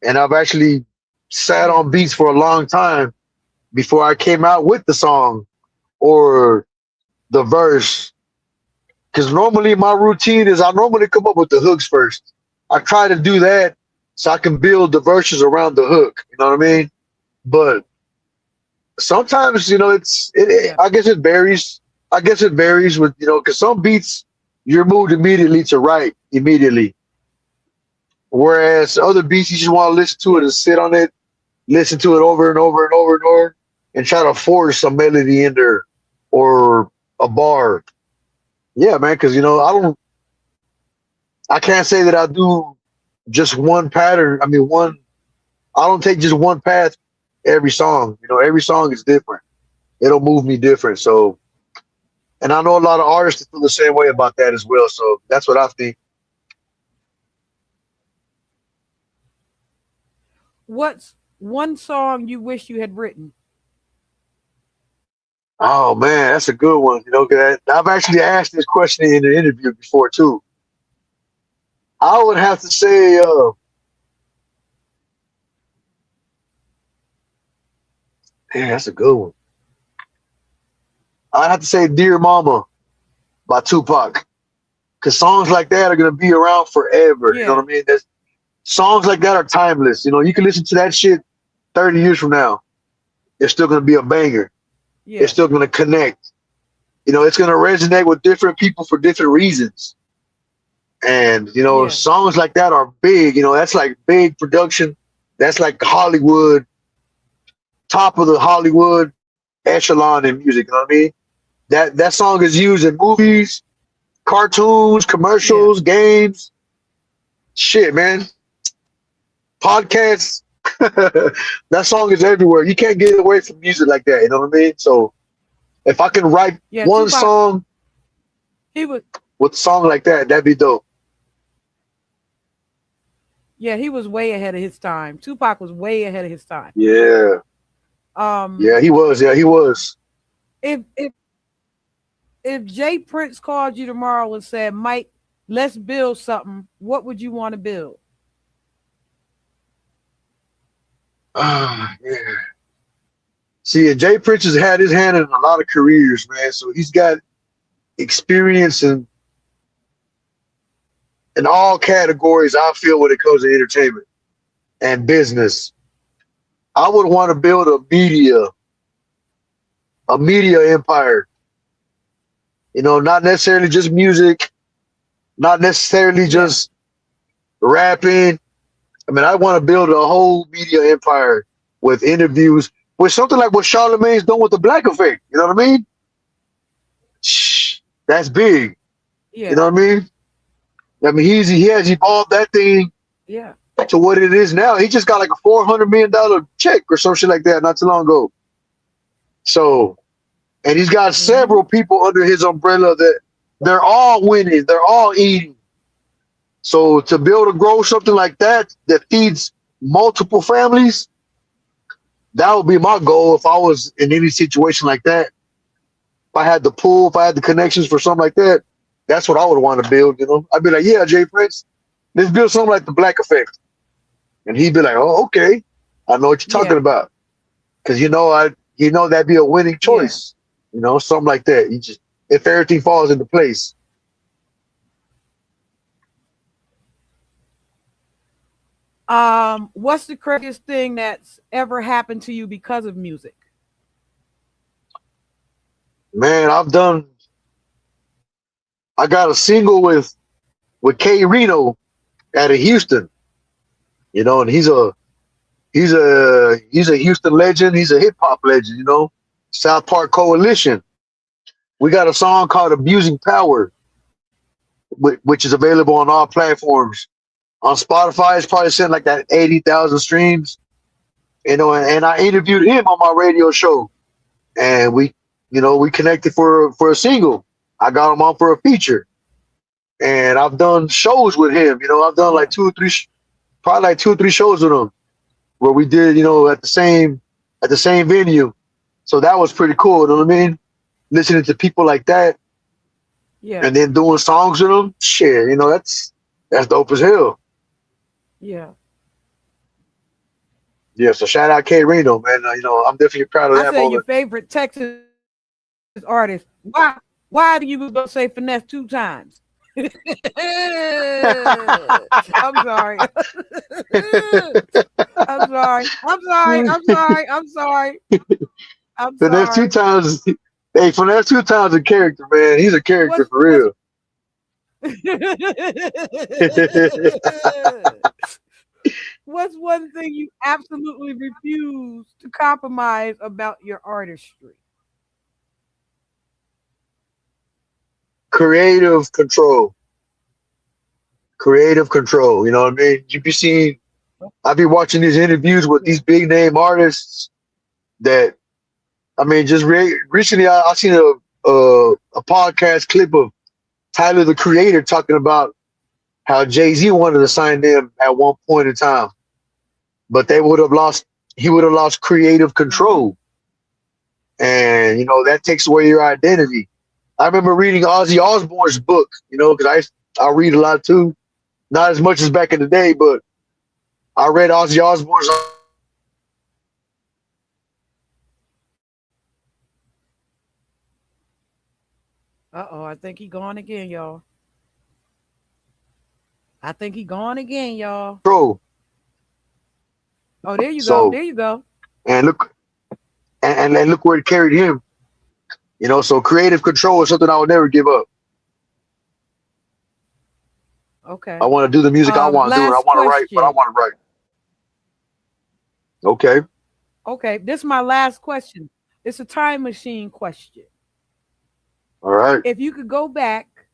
and I've actually sat Yeah, on beats for a long time before I came out with the song or the verse. Because normally my routine is I normally come up with the hooks first. I try to do that so I can build the verses around the hook. You know what I mean? But sometimes, you know, yeah, I guess it varies. I guess it varies with because some beats you're moved immediately to write immediately, whereas other beats you just want to listen to it yeah. and sit on it, listen to it over and over and over and over, and try to force a melody in there or a bar. Yeah, man, because I can't say that I do just one pattern. I mean, I don't take just one path every song. You know, every song is different. It'll move me different. So, and I know a lot of artists feel the same way about that as well. So that's what I think. What's one song you wish you had written? Oh man, that's a good one. You know, 'cause I've actually asked this question in an interview before too. I would have to say, man, that's a good one. I'd have to say "Dear Mama" by Tupac, because songs like that are gonna be around forever. You know Yeah, what I mean? Songs like that are timeless. You know, you can listen to that shit 30 years from now. It's still going to be a banger. It's yeah, still going to connect. You know, it's going to resonate with different people for different reasons. And, yeah, songs like that are big. You know, that's like big production. That's like Hollywood, top of the Hollywood echelon in music. You know what I mean? That song is used in movies, cartoons, yeah, commercials, games. Shit, man. Podcasts. That song is everywhere. You can't get away from music like that. You know what I mean? So if I can write yeah. one Tupac, song he was, with a song like that, that'd be dope. yeah, he was way ahead of his time. Tupac was way ahead of his time. Yeah. Um, Yeah, he was. Yeah, he was. if if Jay Prince called you tomorrow and said, "Mike, let's build something," what would you want to build? Ah, yeah. See, Jay Prince has had his hand in a lot of careers, man. So he's got experience in all categories, I feel, when it comes to entertainment and business. I would want to build a media empire. You know, not necessarily just music, not necessarily Yeah, just rapping. I mean, I want to build a whole media empire with interviews, with something like what Charlemagne's done with the Black Effect. You know what I mean? Shh, that's big. You yeah, know what I mean? I mean, he has evolved that thing yeah, to what it is now. He just got like a $400 million check or some shit like that not too long ago. So, and he's got mm-hmm. several people under his umbrella that they're all winning, they're all eating. So to be able to grow something like that that feeds multiple families, that would be my goal if I was in any situation like that. If I had the pull, if I had the connections for something like that, that's what I would want to build. I'd be like, yeah, Jay Prince, let's build something like the Black Effect, and he'd be like, oh, okay, I know what you're talking Yeah, about, because that'd be a winning yeah. choice. Something like that. You just if everything falls into place. What's the craziest thing that's ever happened to you because of music? Man, I got a single with K Reno out of Houston, and he's a Houston legend. He's a hip hop legend, South Park Coalition. We got a song called "Abusing Power," which is available on all platforms. On Spotify, it's probably sitting like that 80,000 streams. And I interviewed him on my radio show, and we connected for a single. I got him on for a feature, and I've done shows with him. I've done Yeah. like probably like 2 or 3 shows with him where we did, at the same venue. So that was pretty cool. You know what I mean? Listening to people like that, Yeah. and then doing songs with them. Shit, that's dope as hell. Yeah. Yeah. So shout out K Reno, man. I'm definitely proud of I that said your moment. favorite Texas artist. Why do you go say finesse 2 times? I'm sorry. I'm sorry. I'm sorry. I'm sorry. I'm sorry. I'm Finesse two sorry. times. Hey, Finesse 2 times a character, man. He's a character What's for what's real. what's one thing you absolutely refuse to compromise about your artistry? Creative control. Creative control. You know what I mean? You be seeing. I be watching these interviews with Yeah. these big name artists that I mean, just recently I seen a podcast clip of Tyler the Creator talking about how Jay-Z wanted to sign them at one point in time, but they would have lost. He would have lost creative Hmm. control, and that takes away your identity. I remember reading Ozzy Osbourne's book, because I read a lot too, not as much as back in the day, but I read Ozzy Osbourne's. Uh-oh, I think he gone again, y'all. I think he gone again, y'all. Control. Oh, there you go. So There you go. and look and look where it carried him. So creative control is something I would never give up. I Okay. want to do the music I want to do, and I Last want to write, but I question. want to write. Okay, Okay, this is my last question. It's a time machine question. all right. If you could go back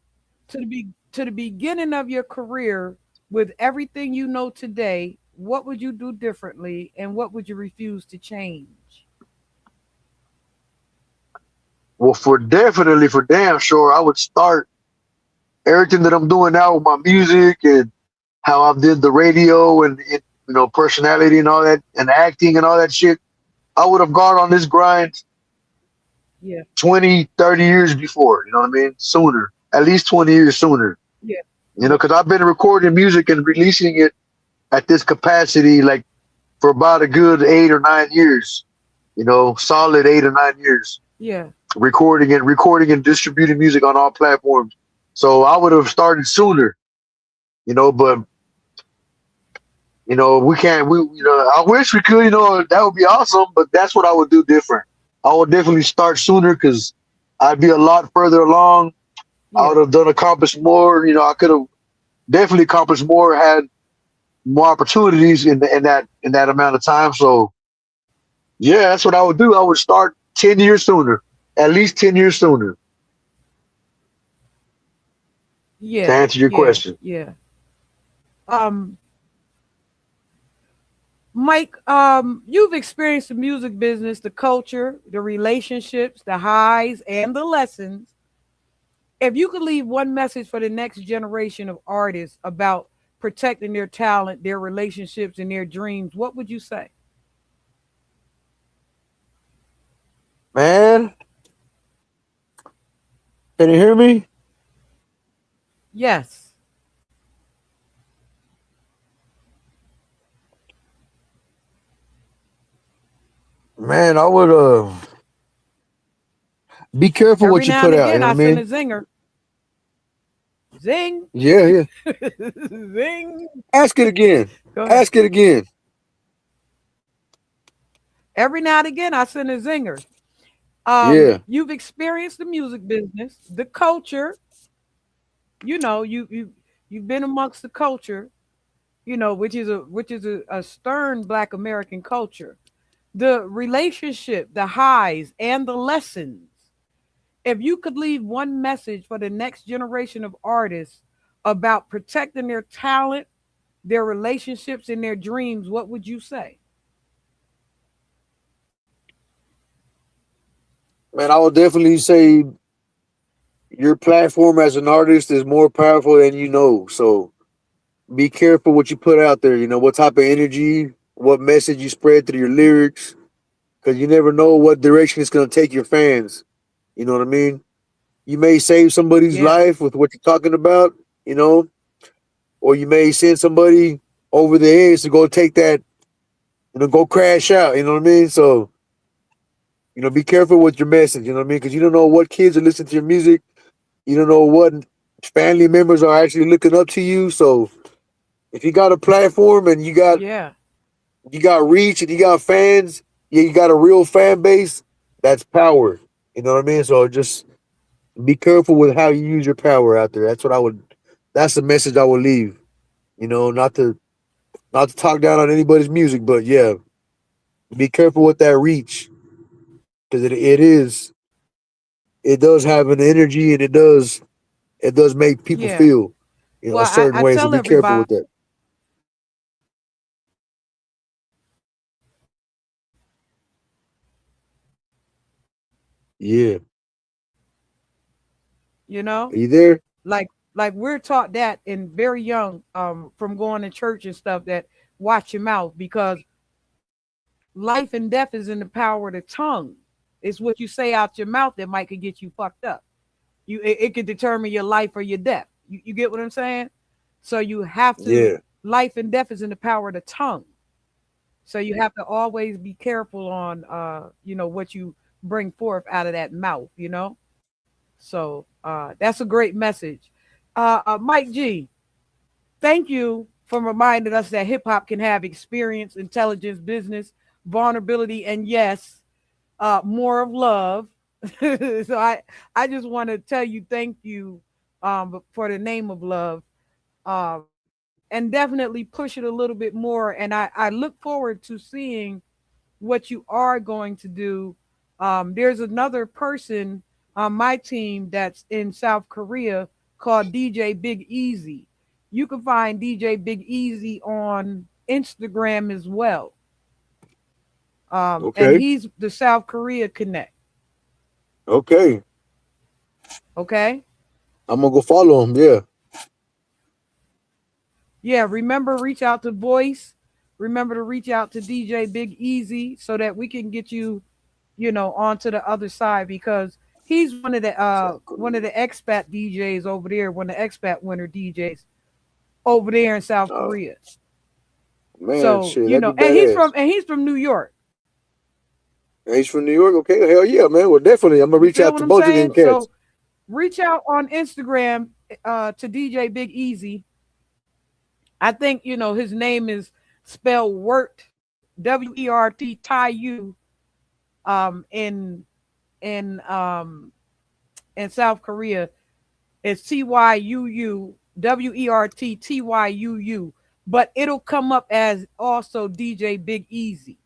to the beginning of your career with everything you know today, what would you do differently and what would you refuse to change? Well, for damn sure, I would start everything that I'm doing now with my music and how I did the radio and personality and all that and acting and all that shit. I would have gone on this grind Yeah. 20, 30 years before. You know what I mean? Sooner, at least 20 years sooner. Yeah. Yeah. Because I've been recording music and releasing it at this capacity like for about a good 8 or 9 years. Solid 8 or 9 years Yeah. recording and distributing music on all platforms. So I would have started sooner. But we can't. I wish we could. That would be awesome. But that's what I would do different. I would definitely start sooner because I'd be a lot further along. I Yeah. would have done accomplished more. I could have definitely accomplished more, had more opportunities in that amount of time. So yeah, that's what I would do. I would start 10 years sooner, at least 10 years sooner. To Yeah. answer your Yeah. question, Yeah. Um Mike, you've experienced the music business, the culture, the relationships, the highs and the lessons. If you could leave one message for the next generation of artists about protecting their talent, their relationships, and their dreams, what would you say? man, can you hear me? Yes. Man, I would be careful Every what you now and put out. You again, know I what I send a mean? zinger. Zing. Yeah, yeah. Zing. Ask it again. Go ahead. Ask it again. Every now and again, I send a zinger. Yeah. You've experienced the music business, the culture. You know, you've been amongst the culture. which is a stern Black American culture. The relationship, the highs and the lessons. If you could leave one message for the next generation of artists about protecting their talent, their relationships, and their dreams, what would you say? Man, I would definitely say your platform as an artist is more powerful than you know. So be careful what you put out there. You know, what type of energy, what message you spread through your lyrics, because you never know what direction it's going to take your fans. You know what I mean? You may save somebody's Yeah, life with what you're talking about, you know, or you may send somebody over the edge to go take that, go crash out. You know what I mean? So, be careful with your message. You know what I mean? Because you don't know what kids are listening to your music. You don't know what family members are actually looking up to you. So, if you got a platform and yeah, you got reach and you got fans, yeah, you got a real fan base. That's power. You know what I mean? So just be careful with how you use your power out there. That's what I would. That's the message I would leave. Not to talk down on anybody's music, but yeah, be careful with that reach because it does have an energy and it does make people yeah. feel a Well, I, certain I way. So tell be careful with everybody that. Yeah, you know, are you there? like we're taught that in very young, from going to church and stuff, that watch your mouth because life and death is in the power of the tongue. It's what you say out your mouth that might could get you fucked up. It could determine your life or your death. You get what I'm saying? So you have to Yeah, life and death is in the power of the tongue. So you have to always be careful on what you bring forth out of that mouth. So that's a great message. Mike G, thank you for reminding us that hip hop can have experience, intelligence, business, vulnerability, and yes, more of love. So I just want to tell you thank you, for the name of love, and definitely push it a little bit more. And I look forward to seeing what you are going to do. There's another person on my team that's in South Korea called DJ Big Easy. You can find DJ Big Easy on Instagram as well. And okay, he's the South Korea Connect. okay. Okay. I'm gonna go follow him. Yeah, Yeah. Remember, reach out to Voice. Remember to reach out to DJ Big Easy so that we can get you, onto the other side because he's South one of Korea. the expat DJs over there, one of the expat winner DJs over there in South Oh Korea. man, So, shit, that'd be and he's badass. from and he's from New York. And he's from New York. Okay, hell yeah, man. Well, definitely, I'm gonna You reach feel out what to I'm both of them saying? cats. So reach out on Instagram, to DJ Big Easy. I think his name is spelled Wert, WERT, Taiyu, in in um in South Korea. It's TYUUWERTTYUU, but it'll come up as also DJ Big Easy,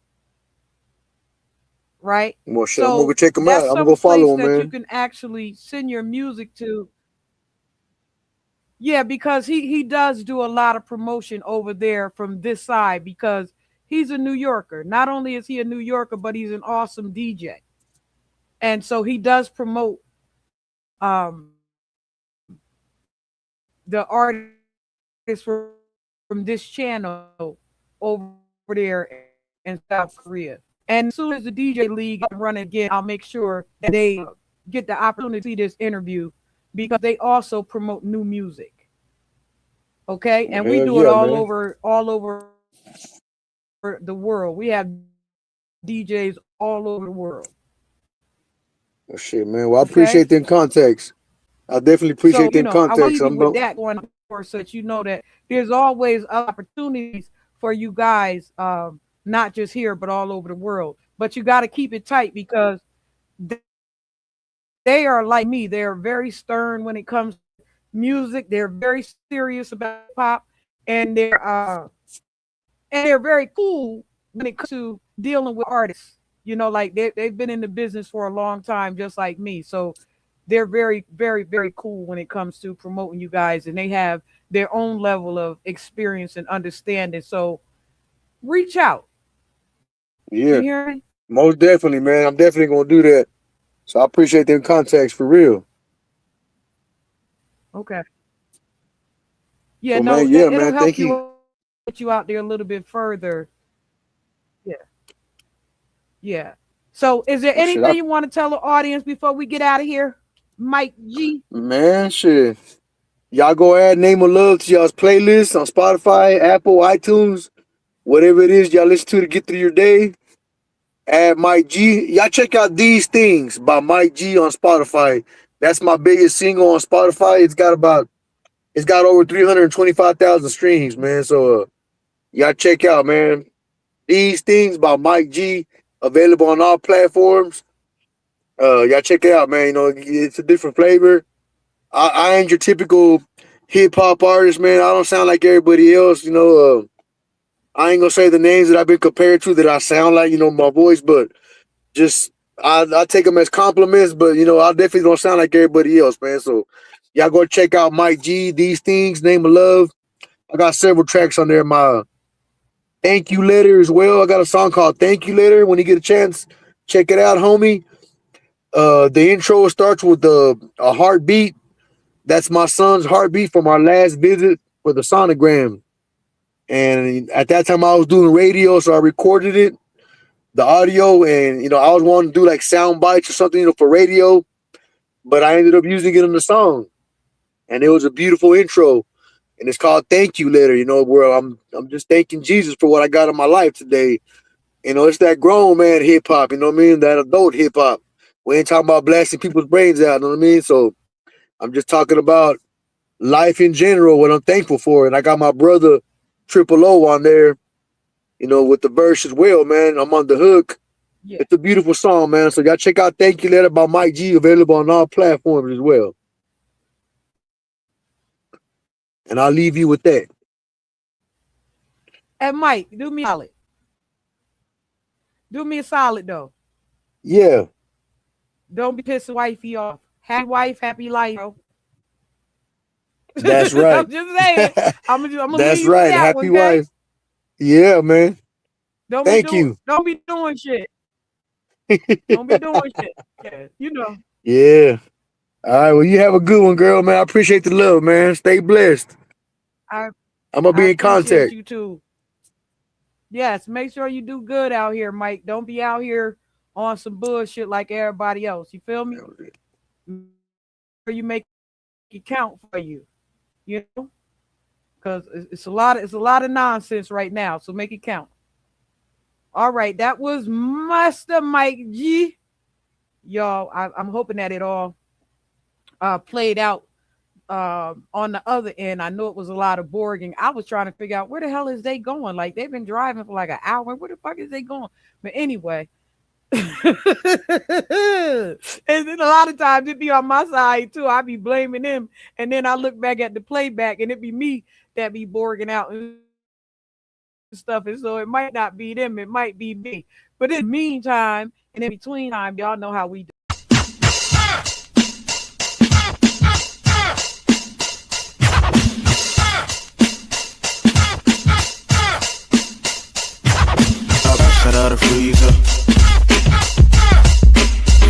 right? Well, shit, I'm gonna go So check him out. that's I'm gonna some go place follow him, that you man. can actually send your music to. Yeah, because he does do a lot of promotion over there from this side because he's a New Yorker. Not only is he a New Yorker, but he's an awesome DJ. And so he does promote the artists from this channel over there in South Korea. And as soon as the DJ League up and running again, I'll make sure that they get the opportunity to see this interview because they also promote new music. Okay, Well, and we hell do it yeah, man. all over the world. We have DJs all over the world. Well, shit, man. Well, I Okay, appreciate them contacts. I definitely so appreciate them I want to contacts. leave you I'm with about. that going forward, so that you know that there's always other opportunities for you guys, not just here but all over the world. But you got to keep it tight because they are like me. They are very stern when it comes to music. They're very serious about hip hop, and they're very cool when it comes to dealing with artists. You know, like they've been in the business for a long time, just like me. So they're very, very, very cool when it comes to promoting you guys, and they have their own level of experience and understanding. So reach out. Yeah, You hear me? most definitely, man. I'm definitely gonna do that. So I appreciate them contacts for real. Okay. Yeah, So no, man, yeah, it'll man. help Thank you. you get you out there a little bit further. Yeah, yeah. So, is there Oh, shit, I, anything you want to tell the audience before we get out of here, Mike G? man, shit. Y'all go ahead, name of love to y'all's playlist on Spotify, Apple, iTunes, whatever it is y'all listen to get through your day. Add Mike G. Y'all check out These Things by Mike G on Spotify. That's my biggest single on Spotify. It's got over 325,000 streams, man. So y'all check out, man. These Things by Mike G. Available on all platforms. Y'all check it out, man. You know, it's a different flavor. I ain't your typical hip hop artist, man. I don't sound like everybody else. You know, I ain't gonna say the names that I've been compared to that I sound like, you know, my voice, but just I take them as compliments. But you know, I definitely don't sound like everybody else, man. So y'all go check out Mike G. These Things, Name of Love. I got several tracks on there. My Thank You Letter as well. I got a song called Thank You Letter. When you get a chance, check it out, homie. The intro starts with a heartbeat. That's my son's heartbeat from our last visit for the sonogram. And at that time, I was doing radio, so I recorded it, the audio, and you know, I was wanting to do like sound bites or something, you know, for radio, but I ended up using it in the song, and it was a beautiful intro, and it's called "Thank You Letter." You know, where I'm just thanking Jesus for what I got in my life today. You know, it's that grown man hip hop. You know what I mean? That adult hip hop. We ain't talking about blasting people's brains out. You know what I mean? So I'm just talking about life in general, what I'm thankful for. And I got my brother Triple O on there, you know, with the verse as well, man. I'm on the hook. Yeah. It's a beautiful song, man. So y'all check out Thank You Letter by Mike G, available on all platforms as well. And I'll leave you with that. And Mike, do me a solid. Do me a solid though. Yeah. Don't be pissing wifey off. Happy wife, happy life, bro. That's right. I'm just saying. I'm gonna That's leave you right. with that Happy one, okay? wife. Yeah, man. Thank you. Don't be doing shit. Don't be doing shit. Yeah, you know. Yeah. All right. Well, you have a good one, girl, man. I appreciate the love, man. Stay blessed. I I'm gonna I be in appreciate contact. you too. Yes, make sure you do good out here, Mike. Don't be out here on some bullshit like everybody else. You feel me? You make it count for you. You know, because it's a lot of nonsense right now. So make it count. All right, that was Master Mike G. Y'all, I'm hoping that it all played out on the other end. I know it was a lot of borging. I was trying to figure out where the hell is they going? Like they've been driving for like an hour. Where the fuck is they going? But anyway. And then a lot of times it be on my side too. I be blaming them. And then I look back at the playback and it be me that be borging out and stuff. And so it might not be them, it might be me. But in the meantime, and in between time, y'all know how we do. Shut out the freezer.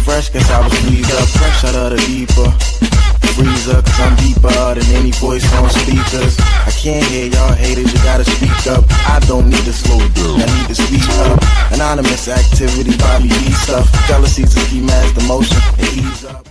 Fresh, cause I was squeezed up. Fresh out of the deeper freezer, cause I'm deeper than any voice on speakers. I can't hear y'all haters, you gotta speak up. I don't need to slow down, I need to speak up. Anonymous activity, Bobby B stuff. Jealousy's a ski mask, the motion, and ease up.